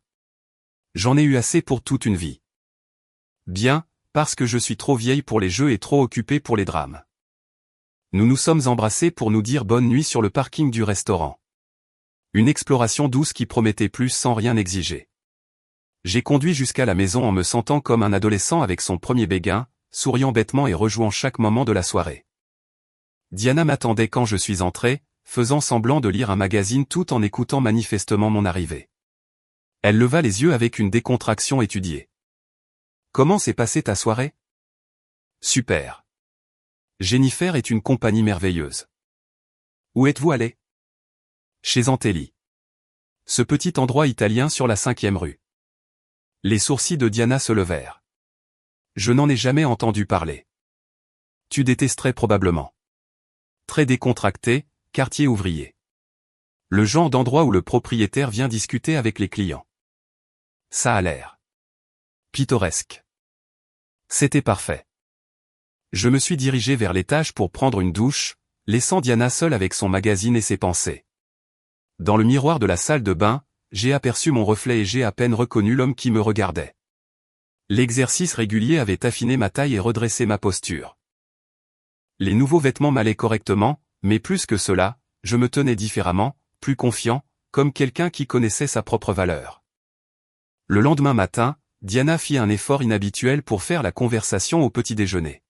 J'en ai eu assez pour toute une vie. Bien, parce que je suis trop vieille pour les jeux et trop occupée pour les drames. Nous nous sommes embrassés pour nous dire bonne nuit sur le parking du restaurant. Une exploration douce qui promettait plus sans rien exiger. J'ai conduit jusqu'à la maison en me sentant comme un adolescent avec son premier béguin, souriant bêtement et rejouant chaque moment de la soirée. Diana m'attendait quand je suis entré, faisant semblant de lire un magazine tout en écoutant manifestement mon arrivée. Elle leva les yeux avec une décontraction étudiée. Comment s'est passée ta soirée? Super. Jennifer est une compagnie merveilleuse. Où êtes-vous allé? Chez Antelli. Ce petit endroit italien sur la 5e rue. Les sourcils de Diana se levèrent. Je n'en ai jamais entendu parler. Tu détesterais probablement. Très décontracté, quartier ouvrier. Le genre d'endroit où le propriétaire vient discuter avec les clients. Ça a l'air pittoresque. C'était parfait. Je me suis dirigé vers l'étage pour prendre une douche, laissant Diana seule avec son magazine et ses pensées. Dans le miroir de la salle de bain, j'ai aperçu mon reflet et j'ai à peine reconnu l'homme qui me regardait. L'exercice régulier avait affiné ma taille et redressé ma posture. Les nouveaux vêtements m'allaient correctement, mais plus que cela, je me tenais différemment, plus confiant, comme quelqu'un qui connaissait sa propre valeur. Le lendemain matin, Diana fit un effort inhabituel pour faire la conversation au petit déjeuner.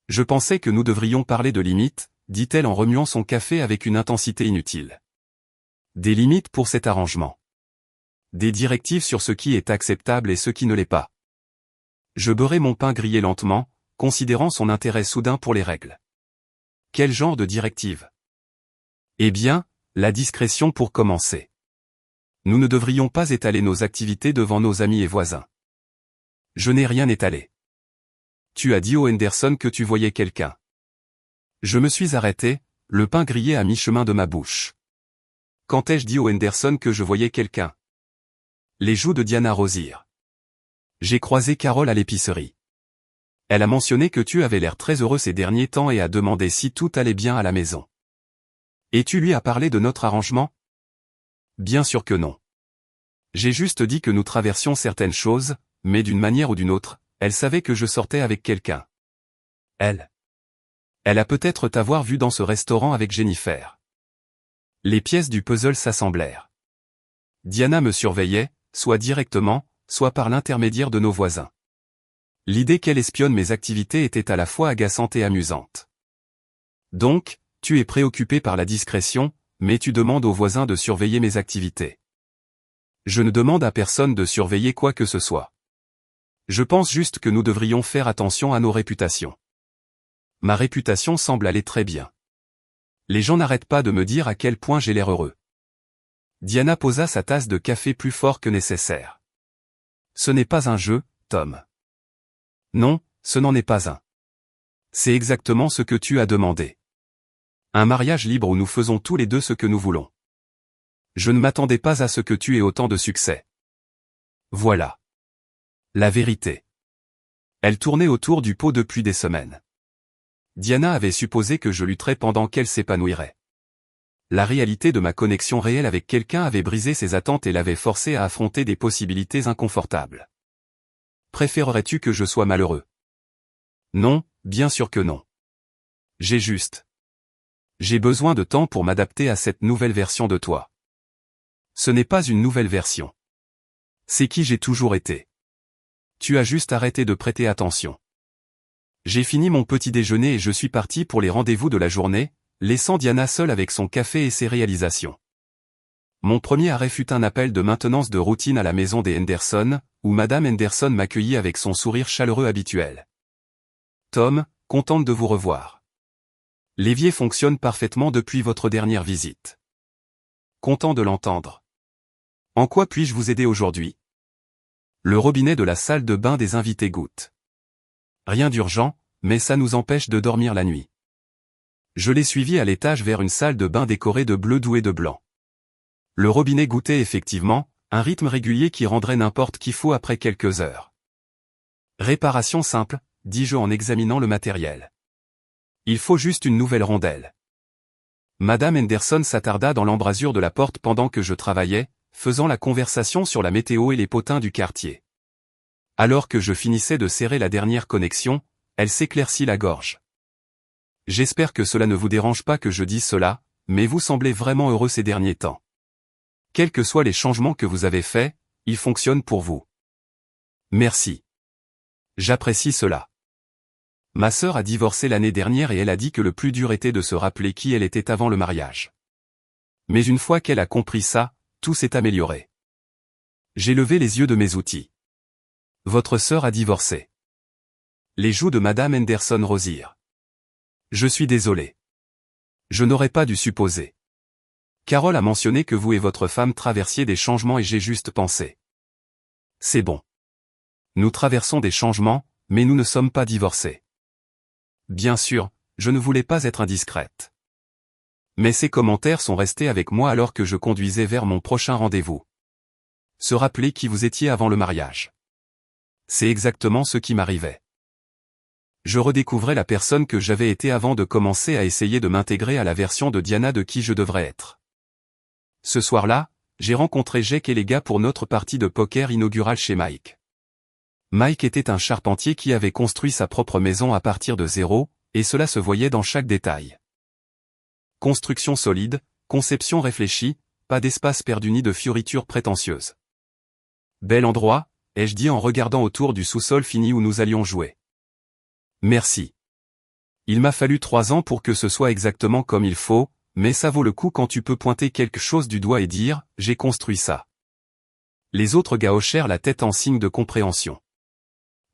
Je pensais que nous devrions parler de limites, dit-elle en remuant son café avec une intensité inutile. Des limites pour cet arrangement. Des directives sur ce qui est acceptable et ce qui ne l'est pas. Je beurrai mon pain grillé lentement, considérant son intérêt soudain pour les règles. Quel genre de directive? Eh bien, la discrétion pour commencer. Nous ne devrions pas étaler nos activités devant nos amis et voisins. Je n'ai rien étalé. Tu as dit au Henderson que tu voyais quelqu'un. Je me suis arrêté, le pain grillé à mi-chemin de ma bouche. Quand ai-je dit au Henderson que je voyais quelqu'un? Les joues de Diana rosirent. J'ai croisé Carole à l'épicerie. Elle a mentionné que tu avais l'air très heureux ces derniers temps et a demandé si tout allait bien à la maison. Et tu lui as parlé de notre arrangement? Bien sûr que non. J'ai juste dit que nous traversions certaines choses, mais d'une manière ou d'une autre, elle savait que je sortais avec quelqu'un. Elle a peut-être t'avoir vu dans ce restaurant avec Jennifer. Les pièces du puzzle s'assemblèrent. Diana me surveillait, soit directement, soit par l'intermédiaire de nos voisins. L'idée qu'elle espionne mes activités était à la fois agaçante et amusante. Donc, tu es préoccupé par la discrétion, mais tu demandes aux voisins de surveiller mes activités. Je ne demande à personne de surveiller quoi que ce soit. Je pense juste que nous devrions faire attention à nos réputations. Ma réputation semble aller très bien. Les gens n'arrêtent pas de me dire à quel point j'ai l'air heureux. Diana posa sa tasse de café plus fort que nécessaire. Ce n'est pas un jeu, Tom. Non, ce n'en est pas un. C'est exactement ce que tu as demandé. Un mariage libre où nous faisons tous les deux ce que nous voulons. Je ne m'attendais pas à ce que tu aies autant de succès. Voilà. La vérité. Elle tournait autour du pot depuis des semaines. Diana avait supposé que je lutterais pendant qu'elle s'épanouirait. La réalité de ma connexion réelle avec quelqu'un avait brisé ses attentes et l'avait forcée à affronter des possibilités inconfortables. Préférerais-tu que je sois malheureux? Non, bien sûr que non. J'ai besoin de temps pour m'adapter à cette nouvelle version de toi. Ce n'est pas une nouvelle version. C'est qui j'ai toujours été. Tu as juste arrêté de prêter attention. J'ai fini mon petit déjeuner et je suis parti pour les rendez-vous de la journée, laissant Diana seule avec son café et ses réalisations. Mon premier arrêt fut un appel de maintenance de routine à la maison des Henderson, où Madame Henderson m'accueillit avec son sourire chaleureux habituel. Tom, contente de vous revoir. L'évier fonctionne parfaitement depuis votre dernière visite. Content de l'entendre. En quoi puis-je vous aider aujourd'hui? Le robinet de la salle de bain des invités goutte. Rien d'urgent, mais ça nous empêche de dormir la nuit. Je l'ai suivi à l'étage vers une salle de bain décorée de bleu doux et de blanc. Le robinet goûtait effectivement, un rythme régulier qui rendrait n'importe qui fou après quelques heures. Réparation simple, dis-je en examinant le matériel. Il faut juste une nouvelle rondelle. Madame Henderson s'attarda dans l'embrasure de la porte pendant que je travaillais, faisant la conversation sur la météo et les potins du quartier. Alors que je finissais de serrer la dernière connexion, elle s'éclaircit la gorge. J'espère que cela ne vous dérange pas que je dise cela, mais vous semblez vraiment heureux ces derniers temps. Quels que soient les changements que vous avez faits, ils fonctionnent pour vous. Merci. J'apprécie cela. Ma sœur a divorcé l'année dernière et elle a dit que le plus dur était de se rappeler qui elle était avant le mariage. Mais une fois qu'elle a compris ça, tout s'est amélioré. J'ai levé les yeux de mes outils. Votre sœur a divorcé. Les joues de Madame Henderson rosirent. Je suis désolé. Je n'aurais pas dû supposer. Carole a mentionné que vous et votre femme traversiez des changements et j'ai juste pensé. C'est bon. Nous traversons des changements, mais nous ne sommes pas divorcés. Bien sûr, je ne voulais pas être indiscrète. Mais ces commentaires sont restés avec moi alors que je conduisais vers mon prochain rendez-vous. Se rappeler qui vous étiez avant le mariage. C'est exactement ce qui m'arrivait. Je redécouvrais la personne que j'avais été avant de commencer à essayer de m'intégrer à la version de Diana de qui je devrais être. Ce soir-là, j'ai rencontré Jake et les gars pour notre partie de poker inaugurale chez Mike. Mike était un charpentier qui avait construit sa propre maison à partir de zéro, et cela se voyait dans chaque détail. Construction solide, conception réfléchie, pas d'espace perdu ni de fioritures prétentieuses. Bel endroit, ai-je dit en regardant autour du sous-sol fini où nous allions jouer. Merci. Il m'a fallu 3 ans pour que ce soit exactement comme il faut, mais ça vaut le coup quand tu peux pointer quelque chose du doigt et dire « j'ai construit ça ». Les autres gars hochèrent la tête en signe de compréhension.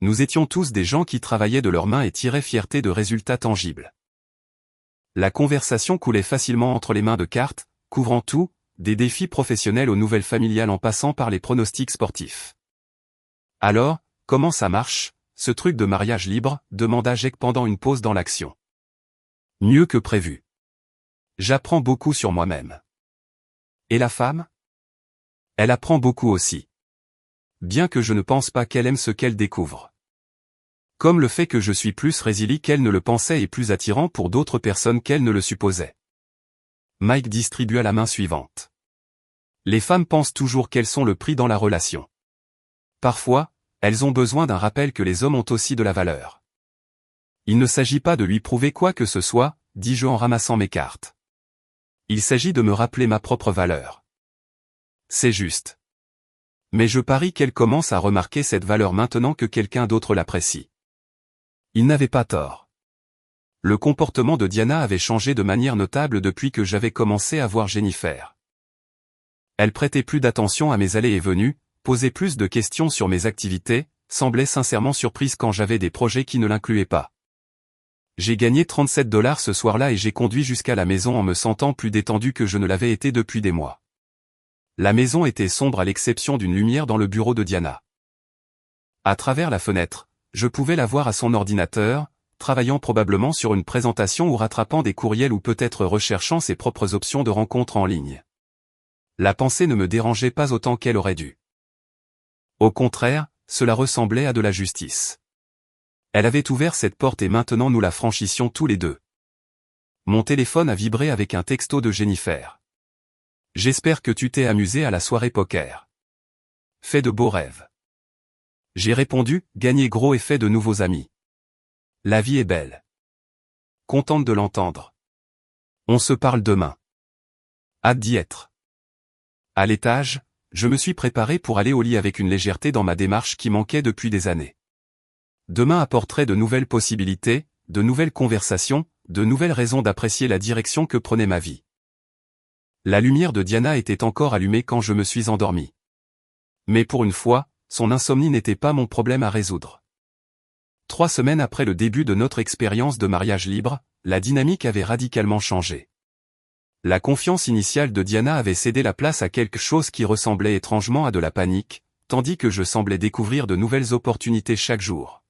Nous étions tous des gens qui travaillaient de leurs mains et tiraient fierté de résultats tangibles. La conversation coulait facilement entre les mains de cartes, couvrant tout, des défis professionnels aux nouvelles familiales en passant par les pronostics sportifs. Alors, comment ça marche, ce truc de mariage libre, demanda Jake pendant une pause dans l'action. Mieux que prévu. J'apprends beaucoup sur moi-même. Et la femme? Elle apprend beaucoup aussi. Bien que je ne pense pas qu'elle aime ce qu'elle découvre. Comme le fait que je suis plus résilient qu'elle ne le pensait et plus attirant pour d'autres personnes qu'elle ne le supposait. Mike distribua la main suivante. Les femmes pensent toujours qu'elles sont le prix dans la relation. Parfois, elles ont besoin d'un rappel que les hommes ont aussi de la valeur. Il ne s'agit pas de lui prouver quoi que ce soit, dis-je en ramassant mes cartes. Il s'agit de me rappeler ma propre valeur. C'est juste. Mais je parie qu'elle commence à remarquer cette valeur maintenant que quelqu'un d'autre l'apprécie. Il n'avait pas tort. Le comportement de Diana avait changé de manière notable depuis que j'avais commencé à voir Jennifer. Elle prêtait plus d'attention à mes allées et venues, posait plus de questions sur mes activités, semblait sincèrement surprise quand j'avais des projets qui ne l'incluaient pas. J'ai gagné $37 ce soir-là et j'ai conduit jusqu'à la maison en me sentant plus détendu que je ne l'avais été depuis des mois. La maison était sombre à l'exception d'une lumière dans le bureau de Diana. À travers la fenêtre, je pouvais la voir à son ordinateur, travaillant probablement sur une présentation ou rattrapant des courriels ou peut-être recherchant ses propres options de rencontres en ligne. La pensée ne me dérangeait pas autant qu'elle aurait dû. Au contraire, cela ressemblait à de la justice. Elle avait ouvert cette porte et maintenant nous la franchissions tous les deux. Mon téléphone a vibré avec un texto de Jennifer. J'espère que tu t'es amusé à la soirée poker. Fais de beaux rêves. J'ai répondu, gagné gros et fait de nouveaux amis. La vie est belle. Contente de l'entendre. On se parle demain. Hâte d'y être. À l'étage, je me suis préparé pour aller au lit avec une légèreté dans ma démarche qui manquait depuis des années. Demain apporterait de nouvelles possibilités, de nouvelles conversations, de nouvelles raisons d'apprécier la direction que prenait ma vie. La lumière de Diana était encore allumée quand je me suis endormi. Mais pour une fois, son insomnie n'était pas mon problème à résoudre. 3 semaines après le début de notre expérience de mariage libre, la dynamique avait radicalement changé. La confiance initiale de Diana avait cédé la place à quelque chose qui ressemblait étrangement à de la panique, tandis que je semblais découvrir de nouvelles opportunités chaque jour.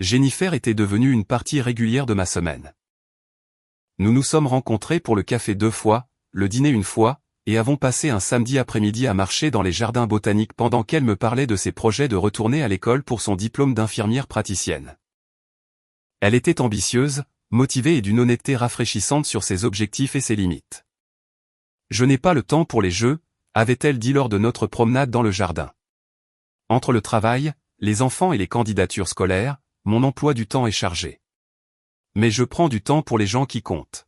Jennifer était devenue une partie régulière de ma semaine. Nous nous sommes rencontrés pour le café 2 fois, le dîner 1 fois, et avons passé un samedi après-midi à marcher dans les jardins botaniques pendant qu'elle me parlait de ses projets de retourner à l'école pour son diplôme d'infirmière praticienne. Elle était ambitieuse, motivée et d'une honnêteté rafraîchissante sur ses objectifs et ses limites. Je n'ai pas le temps pour les jeux, avait-elle dit lors de notre promenade dans le jardin. Entre le travail, les enfants et les candidatures scolaires, mon emploi du temps est chargé. Mais je prends du temps pour les gens qui comptent.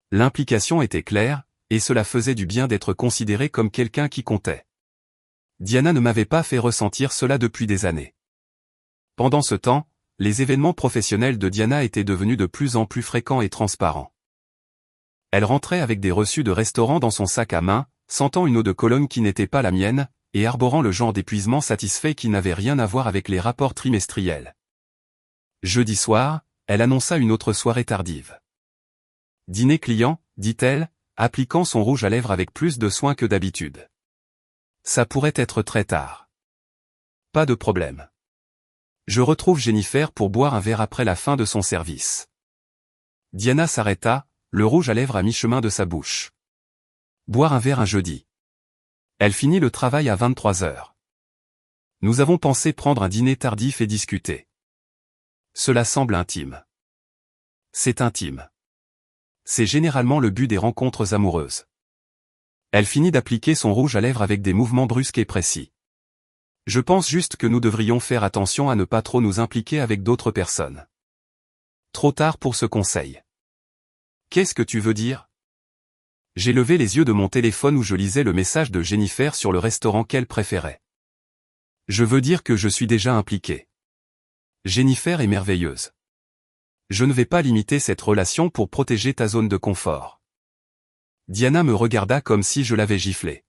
L'implication était claire, et cela faisait du bien d'être considéré comme quelqu'un qui comptait. Diana ne m'avait pas fait ressentir cela depuis des années. Pendant ce temps, les événements professionnels de Diana étaient devenus de plus en plus fréquents et transparents. Elle rentrait avec des reçus de restaurant dans son sac à main, sentant une eau de Cologne qui n'était pas la mienne, et arborant le genre d'épuisement satisfait qui n'avait rien à voir avec les rapports trimestriels. Jeudi soir, elle annonça une autre soirée tardive. Dîner client, dit-elle, appliquant son rouge à lèvres avec plus de soin que d'habitude. Ça pourrait être très tard. Pas de problème. Je retrouve Jennifer pour boire un verre après la fin de son service. Diana s'arrêta, le rouge à lèvres à mi-chemin de sa bouche. Boire un verre un jeudi. Elle finit le travail à 23 heures. Nous avons pensé prendre un dîner tardif et discuter. Cela semble intime. C'est intime. C'est généralement le but des rencontres amoureuses. Elle finit d'appliquer son rouge à lèvres avec des mouvements brusques et précis. Je pense juste que nous devrions faire attention à ne pas trop nous impliquer avec d'autres personnes. Trop tard pour ce conseil. Qu'est-ce que tu veux dire? J'ai levé les yeux de mon téléphone où je lisais le message de Jennifer sur le restaurant qu'elle préférait. Je veux dire que je suis déjà impliqué. Jennifer est merveilleuse. Je ne vais pas limiter cette relation pour protéger ta zone de confort. Diana me regarda comme si je l'avais giflé.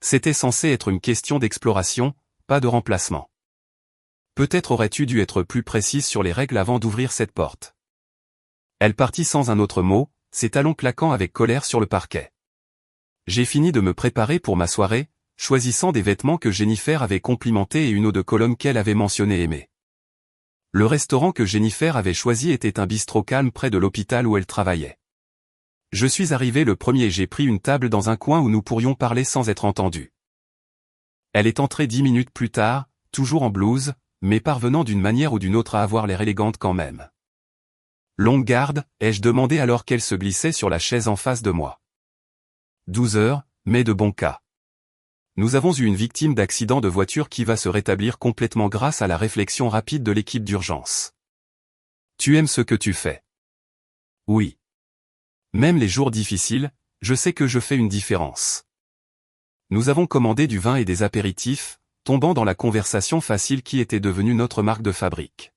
C'était censé être une question d'exploration, pas de remplacement. Peut-être aurais-tu dû être plus précise sur les règles avant d'ouvrir cette porte. Elle partit sans un autre mot, ses talons claquant avec colère sur le parquet. J'ai fini de me préparer pour ma soirée, choisissant des vêtements que Jennifer avait complimentés et une eau de Cologne qu'elle avait mentionné aimer. Le restaurant que Jennifer avait choisi était un bistrot calme près de l'hôpital où elle travaillait. Je suis arrivé le premier et j'ai pris une table dans un coin où nous pourrions parler sans être entendus. Elle est entrée 10 minutes plus tard, toujours en blouse, mais parvenant d'une manière ou d'une autre à avoir l'air élégante quand même. Longue garde, ai-je demandé alors qu'elle se glissait sur la chaise en face de moi. 12 heures, mais de bon cas. Nous avons eu une victime d'accident de voiture qui va se rétablir complètement grâce à la réflexion rapide de l'équipe d'urgence. Tu aimes ce que tu fais? Oui. Même les jours difficiles, je sais que je fais une différence. Nous avons commandé du vin et des apéritifs, tombant dans la conversation facile qui était devenue notre marque de fabrique.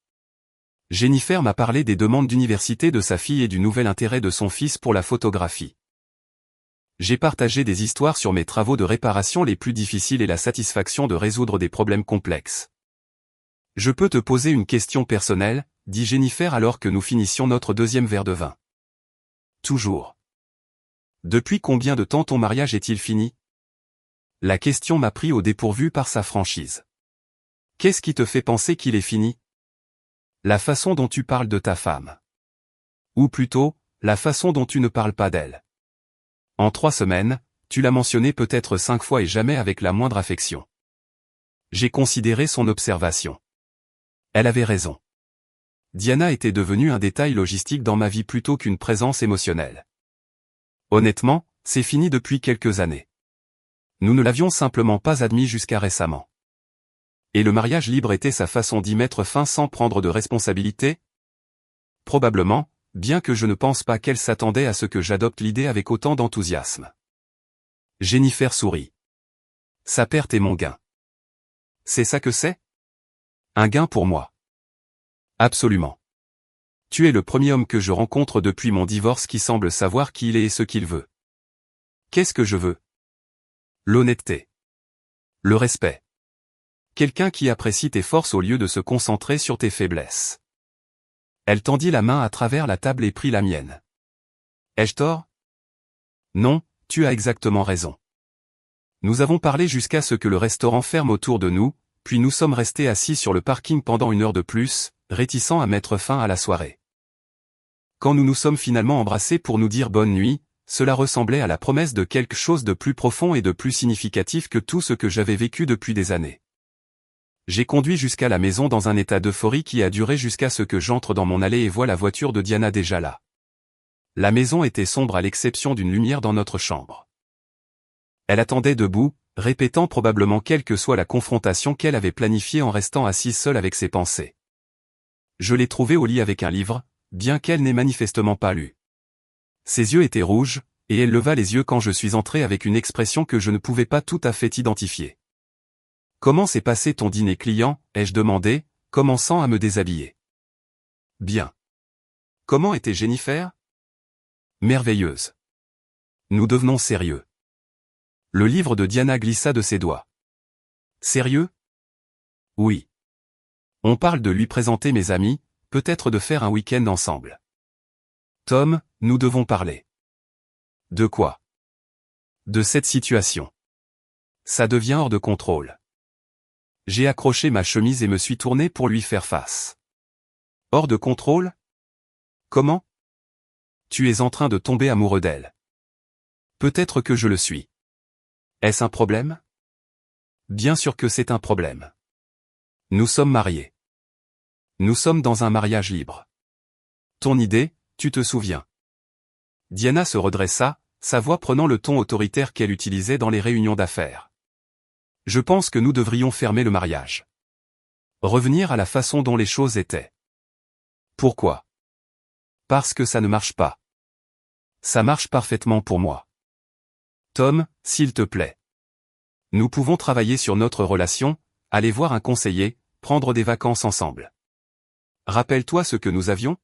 Jennifer m'a parlé des demandes d'université de sa fille et du nouvel intérêt de son fils pour la photographie. J'ai partagé des histoires sur mes travaux de réparation les plus difficiles et la satisfaction de résoudre des problèmes complexes. Je peux te poser une question personnelle, dit Jennifer alors que nous finissions notre deuxième verre de vin. Toujours. Depuis combien de temps ton mariage est-il fini? La question m'a pris au dépourvu par sa franchise. Qu'est-ce qui te fait penser qu'il est fini? La façon dont tu parles de ta femme. Ou plutôt, la façon dont tu ne parles pas d'elle. En 3 semaines, tu l'as mentionné peut-être 5 fois et jamais avec la moindre affection. J'ai considéré son observation. Elle avait raison. Diana était devenue un détail logistique dans ma vie plutôt qu'une présence émotionnelle. Honnêtement, c'est fini depuis quelques années. Nous ne l'avions simplement pas admis jusqu'à récemment. Et le mariage libre était sa façon d'y mettre fin sans prendre de responsabilité? Probablement, bien que je ne pense pas qu'elle s'attendait à ce que j'adopte l'idée avec autant d'enthousiasme. Jennifer sourit. Sa perte est mon gain. C'est ça que c'est? Un gain pour moi. Absolument. Tu es le premier homme que je rencontre depuis mon divorce qui semble savoir qui il est et ce qu'il veut. Qu'est-ce que je veux? L'honnêteté. Le respect. Quelqu'un qui apprécie tes forces au lieu de se concentrer sur tes faiblesses. Elle tendit la main à travers la table et prit la mienne. Ai-je tort? Non, tu as exactement raison. Nous avons parlé jusqu'à ce que le restaurant ferme autour de nous, puis nous sommes restés assis sur le parking pendant 1 heure de plus, réticents à mettre fin à la soirée. Quand nous nous sommes finalement embrassés pour nous dire bonne nuit, cela ressemblait à la promesse de quelque chose de plus profond et de plus significatif que tout ce que j'avais vécu depuis des années. J'ai conduit jusqu'à la maison dans un état d'euphorie qui a duré jusqu'à ce que j'entre dans mon allée et voie la voiture de Diana déjà là. La maison était sombre à l'exception d'une lumière dans notre chambre. Elle attendait debout, répétant probablement quelle que soit la confrontation qu'elle avait planifiée en restant assise seule avec ses pensées. Je l'ai trouvée au lit avec un livre, bien qu'elle n'ait manifestement pas lu. Ses yeux étaient rouges, et elle leva les yeux quand je suis entré avec une expression que je ne pouvais pas tout à fait identifier. Comment s'est passé ton dîner client, ai-je demandé, commençant à me déshabiller. Bien. Comment était Jennifer? Merveilleuse. Nous devenons sérieux. Le livre de Diana glissa de ses doigts. Sérieux? Oui. On parle de lui présenter mes amis, peut-être de faire un week-end ensemble. Tom, nous devons parler. De quoi? De cette situation. Ça devient hors de contrôle. J'ai accroché ma chemise et me suis tourné pour lui faire face. Hors de contrôle? Comment? Tu es en train de tomber amoureux d'elle. Peut-être que je le suis. Est-ce un problème? Bien sûr que c'est un problème. Nous sommes mariés. Nous sommes dans un mariage libre. Ton idée, tu te souviens. Diana se redressa, sa voix prenant le ton autoritaire qu'elle utilisait dans les réunions d'affaires. Je pense que nous devrions fermer le mariage. Revenir à la façon dont les choses étaient. Pourquoi? Parce que ça ne marche pas. Ça marche parfaitement pour moi. Tom, s'il te plaît. Nous pouvons travailler sur notre relation, aller voir un conseiller, prendre des vacances ensemble. Rappelle-toi ce que nous avions?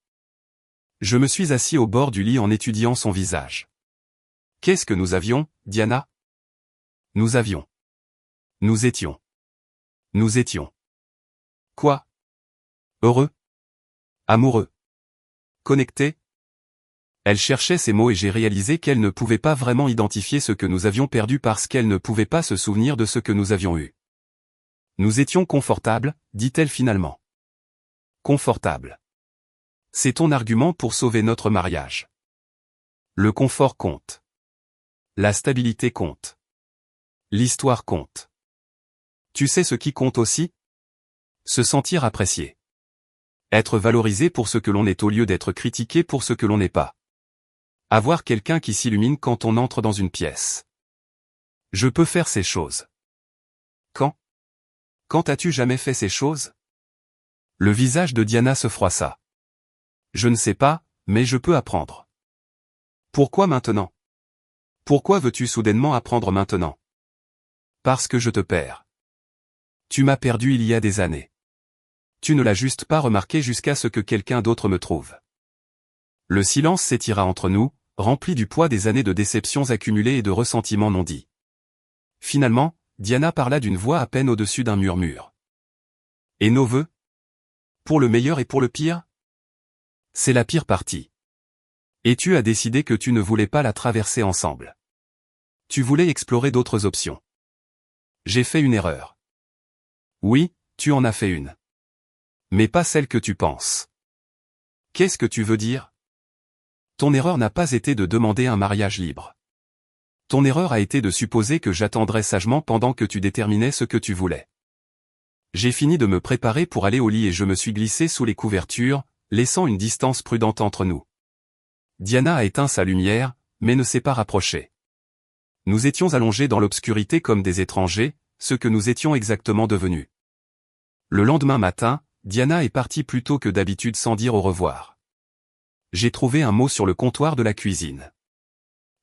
Je me suis assis au bord du lit en étudiant son visage. Qu'est-ce que nous avions, Diana? Nous avions. Nous étions. Nous étions. Quoi? Heureux? Amoureux? Connectés? Elle cherchait ces mots et j'ai réalisé qu'elle ne pouvait pas vraiment identifier ce que nous avions perdu parce qu'elle ne pouvait pas se souvenir de ce que nous avions eu. Nous étions confortables, dit-elle finalement. Confortables. C'est ton argument pour sauver notre mariage. Le confort compte. La stabilité compte. L'histoire compte. Tu sais ce qui compte aussi? Se sentir apprécié. Être valorisé pour ce que l'on est au lieu d'être critiqué pour ce que l'on n'est pas. Avoir quelqu'un qui s'illumine quand on entre dans une pièce. Je peux faire ces choses. Quand? Quand as-tu jamais fait ces choses? Le visage de Diana se froissa. Je ne sais pas, mais je peux apprendre. Pourquoi maintenant? Pourquoi veux-tu soudainement apprendre maintenant? Parce que je te perds. Tu m'as perdu il y a des années. Tu ne l'as juste pas remarqué jusqu'à ce que quelqu'un d'autre me trouve. Le silence s'étira entre nous, rempli du poids des années de déceptions accumulées et de ressentiments non dits. Finalement, Diana parla d'une voix à peine au-dessus d'un murmure. Et nos vœux? Pour le meilleur et pour le pire? C'est la pire partie. Et tu as décidé que tu ne voulais pas la traverser ensemble. Tu voulais explorer d'autres options. J'ai fait une erreur. Oui, tu en as fait une. Mais pas celle que tu penses. Qu'est-ce que tu veux dire? Ton erreur n'a pas été de demander un mariage libre. Ton erreur a été de supposer que j'attendrais sagement pendant que tu déterminais ce que tu voulais. J'ai fini de me préparer pour aller au lit et je me suis glissé sous les couvertures, laissant une distance prudente entre nous. Diana a éteint sa lumière, mais ne s'est pas rapprochée. Nous étions allongés dans l'obscurité comme des étrangers, ce que nous étions exactement devenus. Le lendemain matin, Diana est partie plus tôt que d'habitude sans dire au revoir. J'ai trouvé un mot sur le comptoir de la cuisine.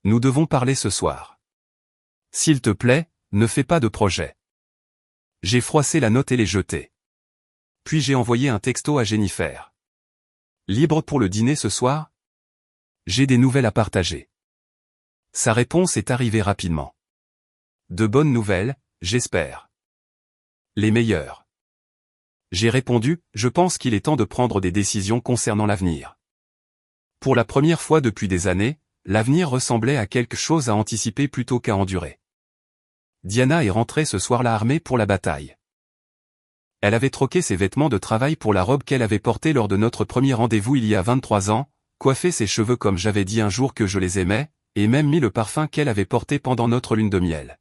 Nous devons parler ce soir. S'il te plaît, ne fais pas de projet. J'ai froissé la note et l'ai jetée. Puis j'ai envoyé un texto à Jennifer. Libre pour le dîner ce soir? J'ai des nouvelles à partager. Sa réponse est arrivée rapidement. De bonnes nouvelles, j'espère. Les meilleures. J'ai répondu, je pense qu'il est temps de prendre des décisions concernant l'avenir. Pour la première fois depuis des années, l'avenir ressemblait à quelque chose à anticiper plutôt qu'à endurer. Diana est rentrée ce soir-là armée pour la bataille. Elle avait troqué ses vêtements de travail pour la robe qu'elle avait portée lors de notre premier rendez-vous il y a 23 ans, coiffé ses cheveux comme j'avais dit un jour que je les aimais, et même mis le parfum qu'elle avait porté pendant notre lune de miel.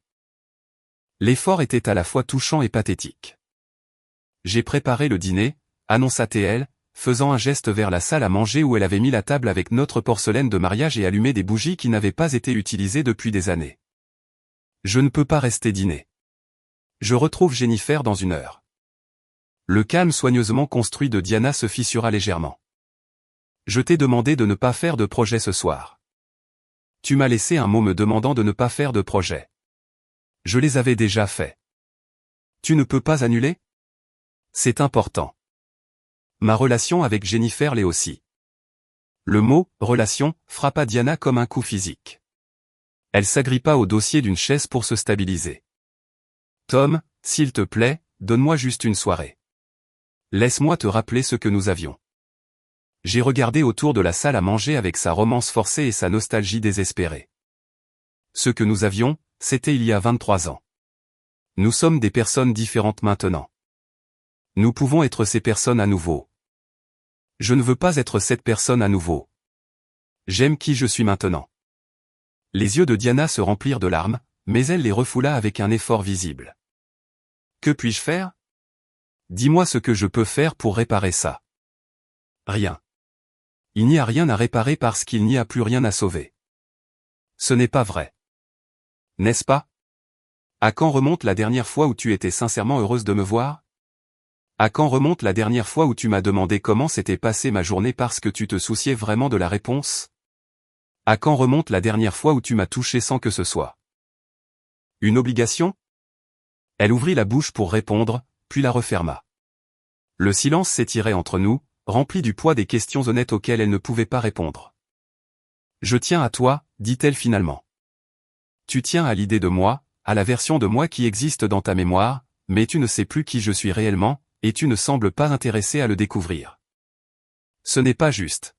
L'effort était à la fois touchant et pathétique. J'ai préparé le dîner, annonça-t-elle, faisant un geste vers la salle à manger où elle avait mis la table avec notre porcelaine de mariage et allumé des bougies qui n'avaient pas été utilisées depuis des années. Je ne peux pas rester dîner. Je retrouve Jennifer dans 1 heure. Le calme soigneusement construit de Diana se fissura légèrement. Je t'ai demandé de ne pas faire de projet ce soir. Tu m'as laissé un mot me demandant de ne pas faire de projet. Je les avais déjà faits. Tu ne peux pas annuler? C'est important. Ma relation avec Jennifer l'est aussi. Le mot « relation » frappa Diana comme un coup physique. Elle s'agrippa au dossier d'une chaise pour se stabiliser. Tom, s'il te plaît, donne-moi juste une soirée. Laisse-moi te rappeler ce que nous avions. J'ai regardé autour de la salle à manger avec sa romance forcée et sa nostalgie désespérée. Ce que nous avions, c'était il y a 23 ans. Nous sommes des personnes différentes maintenant. Nous pouvons être ces personnes à nouveau. Je ne veux pas être cette personne à nouveau. J'aime qui je suis maintenant. Les yeux de Diana se remplirent de larmes, mais elle les refoula avec un effort visible. Que puis-je faire? Dis-moi ce que je peux faire pour réparer ça. Rien. Il n'y a rien à réparer parce qu'il n'y a plus rien à sauver. Ce n'est pas vrai. N'est-ce pas? À quand remonte la dernière fois où tu étais sincèrement heureuse de me voir? À quand remonte la dernière fois où tu m'as demandé comment s'était passée ma journée parce que tu te souciais vraiment de la réponse? À quand remonte la dernière fois où tu m'as touché sans que ce soit une obligation? Elle ouvrit la bouche pour répondre, puis la referma. Le silence s'étirait entre nous, rempli du poids des questions honnêtes auxquelles elle ne pouvait pas répondre. Je tiens à toi, dit-elle finalement. Tu tiens à l'idée de moi, à la version de moi qui existe dans ta mémoire, mais tu ne sais plus qui je suis réellement, et tu ne sembles pas intéressé à le découvrir. Ce n'est pas juste.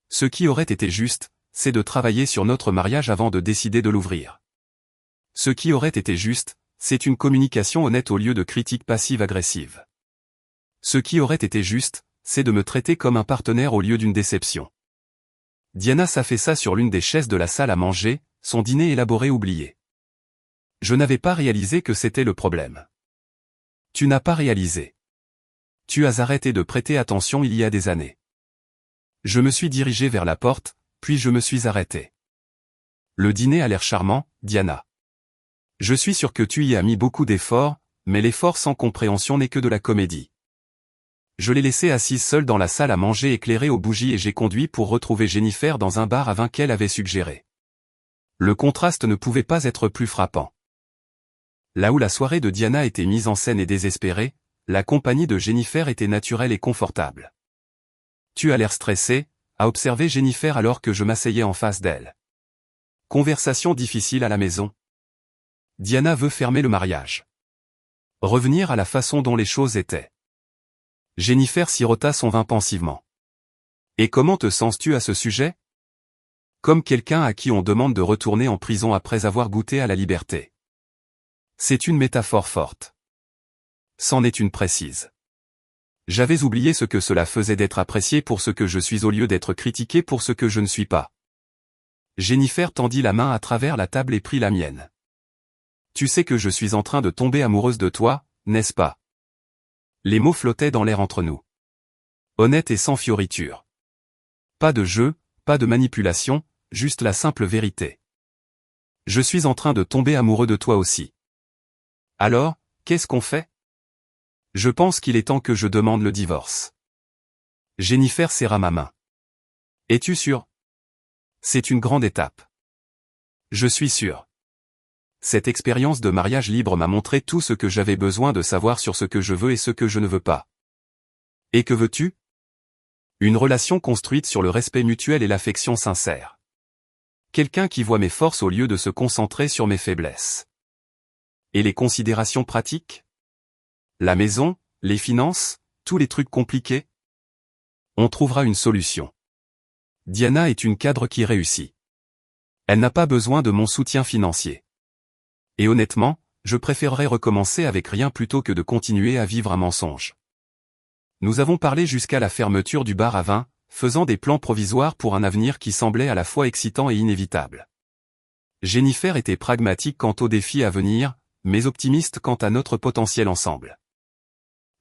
Ce qui aurait été juste, c'est de travailler sur notre mariage avant de décider de l'ouvrir. Ce qui aurait été juste, c'est une communication honnête au lieu de critiques passives-agressives. Ce qui aurait été juste, c'est de me traiter comme un partenaire au lieu d'une déception. Diana s'affaissa sur l'une des chaises de la salle à manger, son dîner élaboré oublié. Je n'avais pas réalisé que c'était le problème. Tu n'as pas réalisé. Tu as arrêté de prêter attention il y a des années. Je me suis dirigé vers la porte, puis je me suis arrêté. Le dîner a l'air charmant, Diana. Je suis sûr que tu y as mis beaucoup d'efforts, mais l'effort sans compréhension n'est que de la comédie. Je l'ai laissée assise seule dans la salle à manger éclairée aux bougies et j'ai conduit pour retrouver Jennifer dans un bar à vin qu'elle avait suggéré. Le contraste ne pouvait pas être plus frappant. Là où la soirée de Diana était mise en scène et désespérée, la compagnie de Jennifer était naturelle et confortable. Tu as l'air stressé, a observé Jennifer alors que je m'asseyais en face d'elle. Conversation difficile à la maison. Diana veut fermer le mariage. Revenir à la façon dont les choses étaient. Jennifer sirota son vin pensivement. Et comment te sens-tu à ce sujet? Comme quelqu'un à qui on demande de retourner en prison après avoir goûté à la liberté. C'est une métaphore forte. C'en est une précise. J'avais oublié ce que cela faisait d'être apprécié pour ce que je suis au lieu d'être critiqué pour ce que je ne suis pas. Jennifer tendit la main à travers la table et prit la mienne. Tu sais que je suis en train de tomber amoureuse de toi, n'est-ce pas? Les mots flottaient dans l'air entre nous. Honnête et sans fioriture. Pas de jeu, pas de manipulation, juste la simple vérité. Je suis en train de tomber amoureux de toi aussi. Alors, qu'est-ce qu'on fait? Je pense qu'il est temps que je demande le divorce. Jennifer serra ma main. Es-tu sûr? C'est une grande étape. Je suis sûr. Cette expérience de mariage libre m'a montré tout ce que j'avais besoin de savoir sur ce que je veux et ce que je ne veux pas. Et que veux-tu? Une relation construite sur le respect mutuel et l'affection sincère. Quelqu'un qui voit mes forces au lieu de se concentrer sur mes faiblesses. Et les considérations pratiques? La maison, les finances, tous les trucs compliqués? On trouvera une solution. Diana est une cadre qui réussit. Elle n'a pas besoin de mon soutien financier. Et honnêtement, je préférerais recommencer avec rien plutôt que de continuer à vivre un mensonge. Nous avons parlé jusqu'à la fermeture du bar à vin, faisant des plans provisoires pour un avenir qui semblait à la fois excitant et inévitable. Jennifer était pragmatique quant aux défis à venir, mais optimiste quant à notre potentiel ensemble.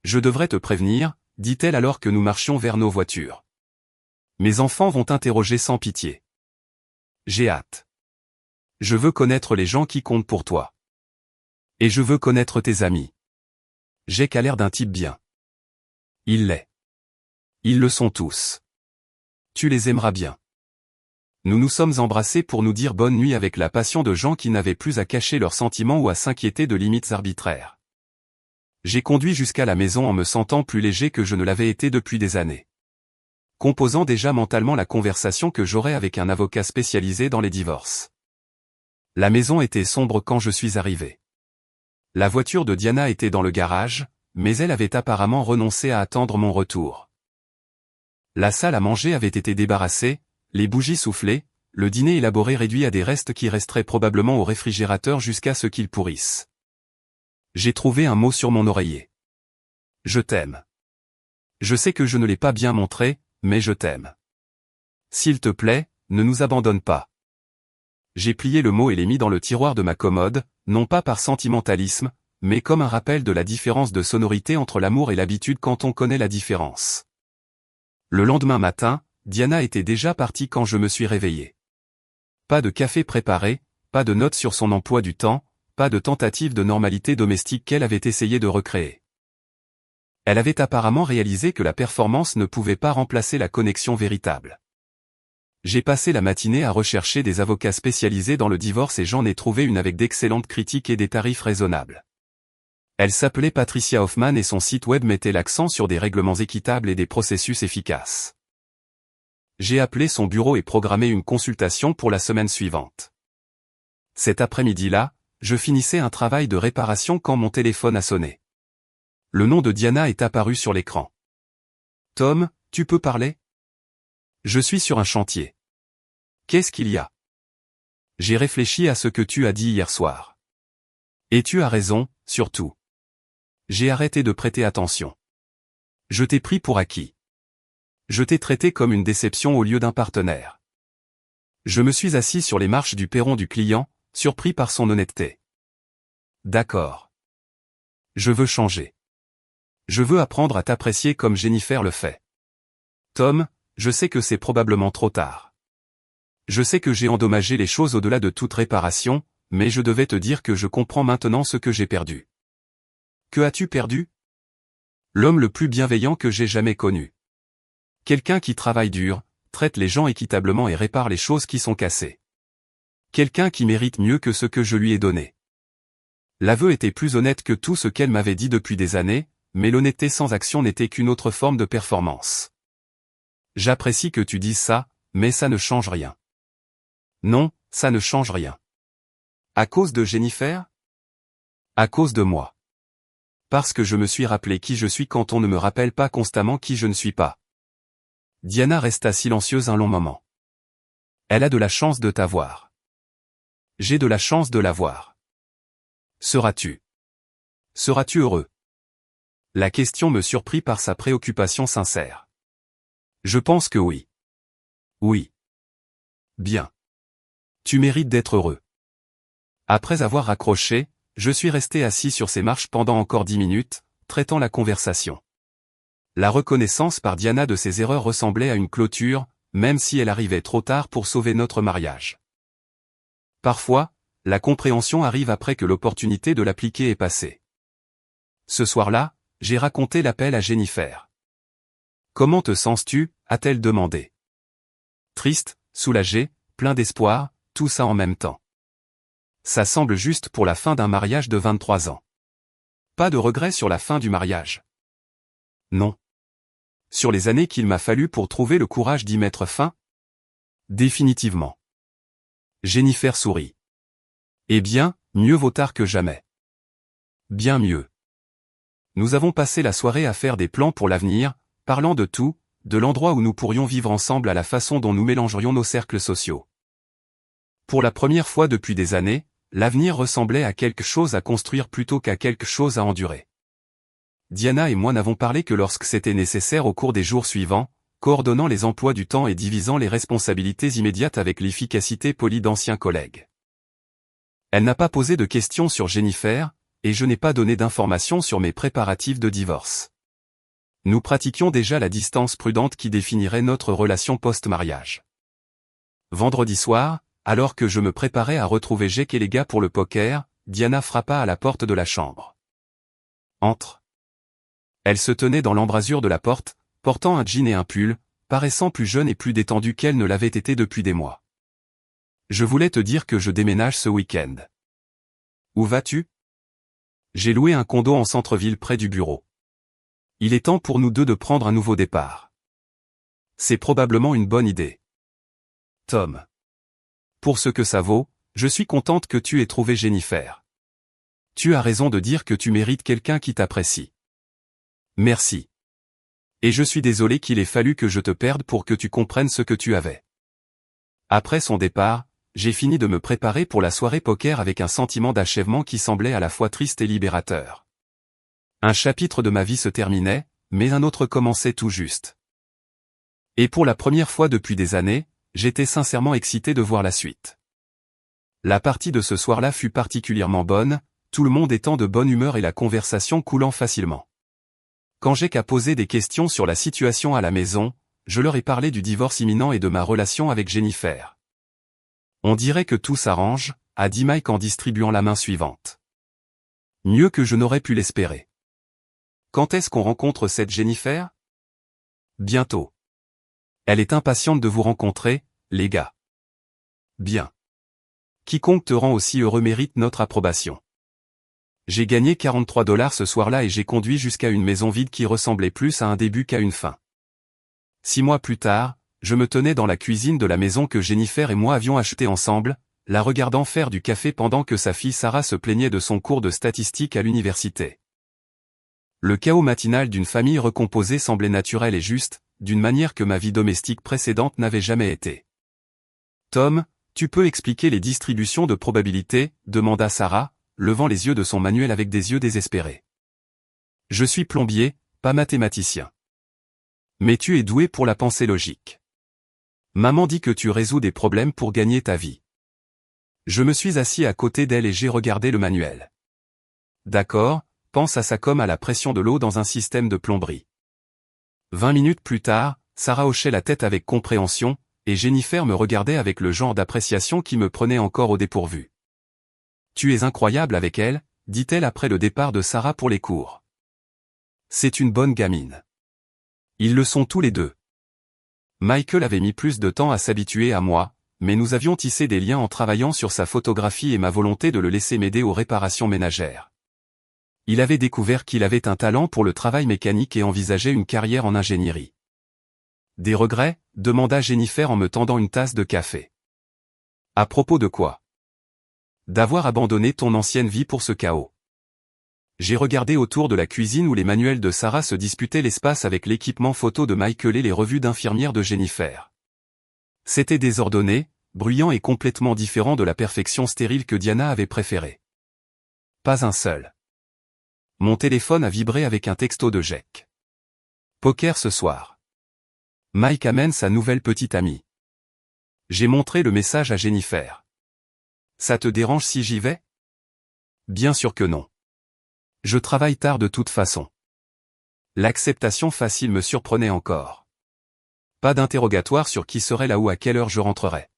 Je devrais te prévenir, dit-elle alors que nous marchions vers nos voitures. Mes enfants vont t'interroger sans pitié. J'ai hâte. Je veux connaître les gens qui comptent pour toi. Et je veux connaître tes amis. Jake a l'air d'un type bien. Il l'est. Ils le sont tous. Tu les aimeras bien. Nous nous sommes embrassés pour nous dire bonne nuit avec la passion de gens qui n'avaient plus à cacher leurs sentiments ou à s'inquiéter de limites arbitraires. J'ai conduit jusqu'à la maison en me sentant plus léger que je ne l'avais été depuis des années. Composant déjà mentalement la conversation que j'aurais avec un avocat spécialisé dans les divorces. La maison était sombre quand je suis arrivé. La voiture de Diana était dans le garage, mais elle avait apparemment renoncé à attendre mon retour. La salle à manger avait été débarrassée, les bougies soufflées, le dîner élaboré réduit à des restes qui resteraient probablement au réfrigérateur jusqu'à ce qu'ils pourrissent. J'ai trouvé un mot sur mon oreiller. Je t'aime. Je sais que je ne l'ai pas bien montré, mais je t'aime. S'il te plaît, ne nous abandonne pas. J'ai plié le mot et l'ai mis dans le tiroir de ma commode, non pas par sentimentalisme, mais comme un rappel de la différence de sonorité entre l'amour et l'habitude quand on connaît la différence. Le lendemain matin, Diana était déjà partie quand je me suis réveillé. Pas de café préparé, pas de notes sur son emploi du temps, pas de tentative de normalité domestique qu'elle avait essayé de recréer. Elle avait apparemment réalisé que la performance ne pouvait pas remplacer la connexion véritable. J'ai passé la matinée à rechercher des avocats spécialisés dans le divorce et j'en ai trouvé une avec d'excellentes critiques et des tarifs raisonnables. Elle s'appelait Patricia Hoffman et son site web mettait l'accent sur des règlements équitables et des processus efficaces. J'ai appelé son bureau et programmé une consultation pour la semaine suivante. Cet après-midi-là, je finissais un travail de réparation quand mon téléphone a sonné. Le nom de Diana est apparu sur l'écran. « Tom, tu peux parler ? Je suis sur un chantier. Qu'est-ce qu'il y a ? J'ai réfléchi à ce que tu as dit hier soir. Et tu as raison, surtout. J'ai arrêté de prêter attention. Je t'ai pris pour acquis. Je t'ai traité comme une déception au lieu d'un partenaire. Je me suis assis sur les marches du perron du client, surpris par son honnêteté. D'accord. Je veux changer. Je veux apprendre à t'apprécier comme Jennifer le fait. Tom, je sais que c'est probablement trop tard. Je sais que j'ai endommagé les choses au-delà de toute réparation, mais je devais te dire que je comprends maintenant ce que j'ai perdu. Que as-tu perdu ? L'homme le plus bienveillant que j'ai jamais connu. Quelqu'un qui travaille dur, traite les gens équitablement et répare les choses qui sont cassées. Quelqu'un qui mérite mieux que ce que je lui ai donné. L'aveu était plus honnête que tout ce qu'elle m'avait dit depuis des années, mais l'honnêteté sans action n'était qu'une autre forme de performance. J'apprécie que tu dises ça, mais ça ne change rien. Non, ça ne change rien. À cause de Jennifer ? À cause de moi. Parce que je me suis rappelé qui je suis quand on ne me rappelle pas constamment qui je ne suis pas. Diana resta silencieuse un long moment. Elle a de la chance de t'avoir. J'ai de la chance de l'avoir. Seras-tu heureux ? La question me surprit par sa préoccupation sincère. Je pense que oui. Oui. Bien. Tu mérites d'être heureux. Après avoir raccroché, je suis resté assis sur ces marches pendant encore 10 minutes, traitant la conversation. La reconnaissance par Diana de ses erreurs ressemblait à une clôture, même si elle arrivait trop tard pour sauver notre mariage. Parfois, la compréhension arrive après que l'opportunité de l'appliquer est passée. Ce soir-là, j'ai raconté l'appel à Jennifer. « Comment te sens-tu » a-t-elle demandé. Triste, soulagé, plein d'espoir, tout ça en même temps. Ça semble juste pour la fin d'un mariage de 23 ans. Pas de regret sur la fin du mariage. Non. Sur les années qu'il m'a fallu pour trouver le courage d'y mettre fin ? Définitivement. Jennifer sourit. Eh bien, mieux vaut tard que jamais. Bien mieux. Nous avons passé la soirée à faire des plans pour l'avenir, parlant de tout, de l'endroit où nous pourrions vivre ensemble à la façon dont nous mélangerions nos cercles sociaux. Pour la première fois depuis des années, l'avenir ressemblait à quelque chose à construire plutôt qu'à quelque chose à endurer. Diana et moi n'avons parlé que lorsque c'était nécessaire au cours des jours suivants, coordonnant les emplois du temps et divisant les responsabilités immédiates avec l'efficacité polie d'anciens collègues. Elle n'a pas posé de questions sur Jennifer, et je n'ai pas donné d'informations sur mes préparatifs de divorce. Nous pratiquions déjà la distance prudente qui définirait notre relation post-mariage. Vendredi soir, alors que je me préparais à retrouver Jake et les gars pour le poker, Diana frappa à la porte de la chambre. « Entre !» Elle se tenait dans l'embrasure de la porte, portant un jean et un pull, paraissant plus jeune et plus détendue qu'elle ne l'avait été depuis des mois. « Je voulais te dire que je déménage ce week-end. »« Où vas-tu ? » ?»« J'ai loué un condo en centre-ville près du bureau. Il est temps pour nous deux de prendre un nouveau départ. »« C'est probablement une bonne idée. » Tom. Pour ce que ça vaut, je suis contente que tu aies trouvé Jennifer. Tu as raison de dire que tu mérites quelqu'un qui t'apprécie. Merci. Et je suis désolé qu'il ait fallu que je te perde pour que tu comprennes ce que tu avais. Après son départ, j'ai fini de me préparer pour la soirée poker avec un sentiment d'achèvement qui semblait à la fois triste et libérateur. Un chapitre de ma vie se terminait, mais un autre commençait tout juste. Et pour la première fois depuis des années, j'étais sincèrement excité de voir la suite. La partie de ce soir-là fut particulièrement bonne, tout le monde étant de bonne humeur et la conversation coulant facilement. Quand Jake a posé des questions sur la situation à la maison, je leur ai parlé du divorce imminent et de ma relation avec Jennifer. On dirait que tout s'arrange, a dit Mike en distribuant la main suivante. Mieux que je n'aurais pu l'espérer. Quand est-ce qu'on rencontre cette Jennifer? Bientôt. Elle est impatiente de vous rencontrer, les gars. Bien. Quiconque te rend aussi heureux mérite notre approbation. J'ai gagné 43 $ ce soir-là et j'ai conduit jusqu'à une maison vide qui ressemblait plus à un début qu'à une fin. 6 mois plus tard, je me tenais dans la cuisine de la maison que Jennifer et moi avions achetée ensemble, la regardant faire du café pendant que sa fille Sarah se plaignait de son cours de statistique à l'université. Le chaos matinal d'une famille recomposée semblait naturel et juste, d'une manière que ma vie domestique précédente n'avait jamais été. Tom, tu peux expliquer les distributions de probabilités, demanda Sarah, levant les yeux de son manuel avec des yeux désespérés. Je suis plombier, pas mathématicien. Mais tu es doué pour la pensée logique. Maman dit que tu résous des problèmes pour gagner ta vie. Je me suis assis à côté d'elle et j'ai regardé le manuel. D'accord, pense à ça comme à la pression de l'eau dans un système de plomberie. 20 minutes plus tard, Sarah hochait la tête avec compréhension, et Jennifer me regardait avec le genre d'appréciation qui me prenait encore au dépourvu. Tu es incroyable avec elle, dit-elle après le départ de Sarah pour les cours. C'est une bonne gamine. Ils le sont tous les deux. Michael avait mis plus de temps à s'habituer à moi, mais nous avions tissé des liens en travaillant sur sa photographie et ma volonté de le laisser m'aider aux réparations ménagères. Il avait découvert qu'il avait un talent pour le travail mécanique et envisageait une carrière en ingénierie. Des regrets? Demanda Jennifer en me tendant une tasse de café. À propos de quoi? D'avoir abandonné ton ancienne vie pour ce chaos. J'ai regardé autour de la cuisine où les manuels de Sarah se disputaient l'espace avec l'équipement photo de Michael et les revues d'infirmières de Jennifer. C'était désordonné, bruyant et complètement différent de la perfection stérile que Diana avait préférée. Pas un seul. Mon téléphone a vibré avec un texto de Jack. Poker ce soir. Mike amène sa nouvelle petite amie. J'ai montré le message à Jennifer. Ça te dérange si j'y vais? Bien sûr que non. Je travaille tard de toute façon. L'acceptation facile me surprenait encore. Pas d'interrogatoire sur qui serait là ou à quelle heure je rentrerais.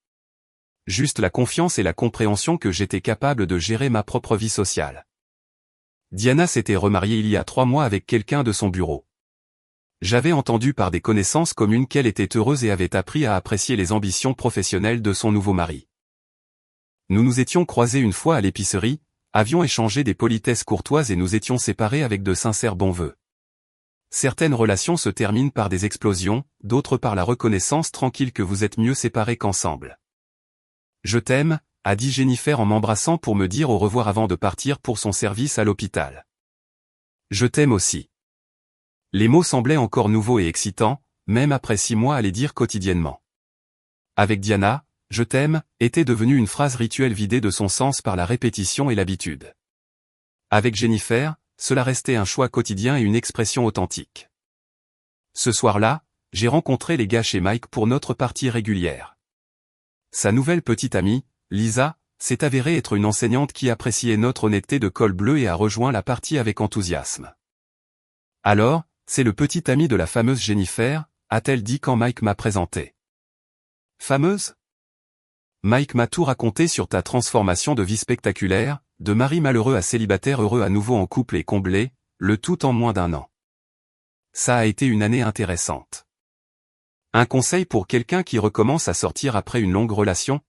Juste la confiance et la compréhension que j'étais capable de gérer ma propre vie sociale. Diana s'était remariée il y a 3 mois avec quelqu'un de son bureau. J'avais entendu par des connaissances communes qu'elle était heureuse et avait appris à apprécier les ambitions professionnelles de son nouveau mari. Nous nous étions croisés une fois à l'épicerie, avions échangé des politesses courtoises et nous étions séparés avec de sincères bons vœux. Certaines relations se terminent par des explosions, d'autres par la reconnaissance tranquille que vous êtes mieux séparés qu'ensemble. Je t'aime, a dit Jennifer en m'embrassant pour me dire au revoir avant de partir pour son service à l'hôpital. Je t'aime aussi. Les mots semblaient encore nouveaux et excitants, même après 6 mois à les dire quotidiennement. Avec Diana, je t'aime, était devenue une phrase rituelle vidée de son sens par la répétition et l'habitude. Avec Jennifer, cela restait un choix quotidien et une expression authentique. Ce soir-là, j'ai rencontré les gars chez Mike pour notre partie régulière. Sa nouvelle petite amie, Lisa, s'est avérée être une enseignante qui appréciait notre honnêteté de col bleu et a rejoint la partie avec enthousiasme. Alors, c'est le petit ami de la fameuse Jennifer, a-t-elle dit quand Mike m'a présenté. Fameuse? Mike m'a tout raconté sur ta transformation de vie spectaculaire, de mari malheureux à célibataire heureux à nouveau en couple et comblé, le tout en moins d'1 an. Ça a été une année intéressante. Un conseil pour quelqu'un qui recommence à sortir après une longue relation?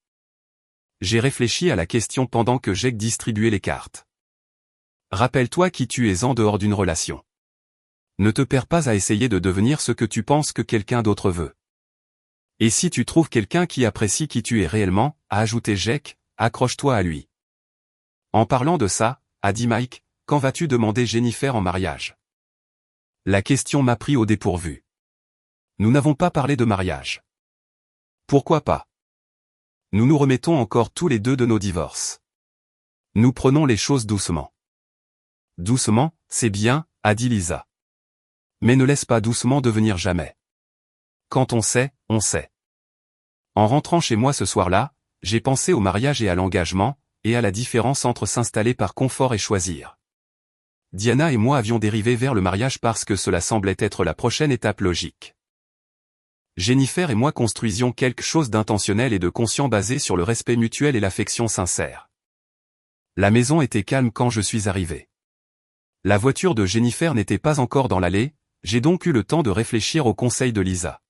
J'ai réfléchi à la question pendant que Jake distribuait les cartes. Rappelle-toi qui tu es en dehors d'une relation. Ne te perds pas à essayer de devenir ce que tu penses que quelqu'un d'autre veut. Et si tu trouves quelqu'un qui apprécie qui tu es réellement, a ajouté Jake, accroche-toi à lui. En parlant de ça, a dit Mike, quand vas-tu demander Jennifer en mariage? La question m'a pris au dépourvu. Nous n'avons pas parlé de mariage. Pourquoi pas? Nous nous remettons encore tous les deux de nos divorces. Nous prenons les choses doucement. Doucement, c'est bien, a dit Lisa. Mais ne laisse pas doucement devenir jamais. Quand on sait, on sait. En rentrant chez moi ce soir-là, j'ai pensé au mariage et à l'engagement, et à la différence entre s'installer par confort et choisir. Diana et moi avions dérivé vers le mariage parce que cela semblait être la prochaine étape logique. Jennifer et moi construisions quelque chose d'intentionnel et de conscient basé sur le respect mutuel et l'affection sincère. La maison était calme quand je suis arrivé. La voiture de Jennifer n'était pas encore dans l'allée, j'ai donc eu le temps de réfléchir aux conseils de Lisa.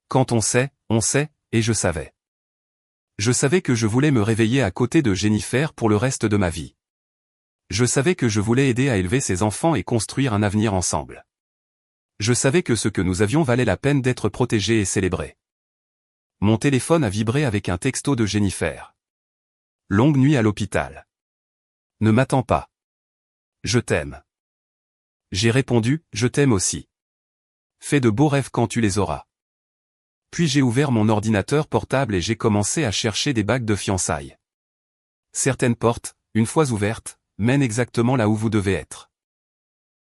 Quand on sait, et je savais. Je savais que je voulais me réveiller à côté de Jennifer pour le reste de ma vie. Je savais que je voulais aider à élever ses enfants et construire un avenir ensemble. Je savais que ce que nous avions valait la peine d'être protégé et célébré. Mon téléphone a vibré avec un texto de Jennifer. Longue nuit à l'hôpital. Ne m'attends pas. Je t'aime. J'ai répondu, je t'aime aussi. Fais de beaux rêves quand tu les auras. Puis j'ai ouvert mon ordinateur portable et j'ai commencé à chercher des bagues de fiançailles. Certaines portes, une fois ouvertes, mènent exactement là où vous devez être.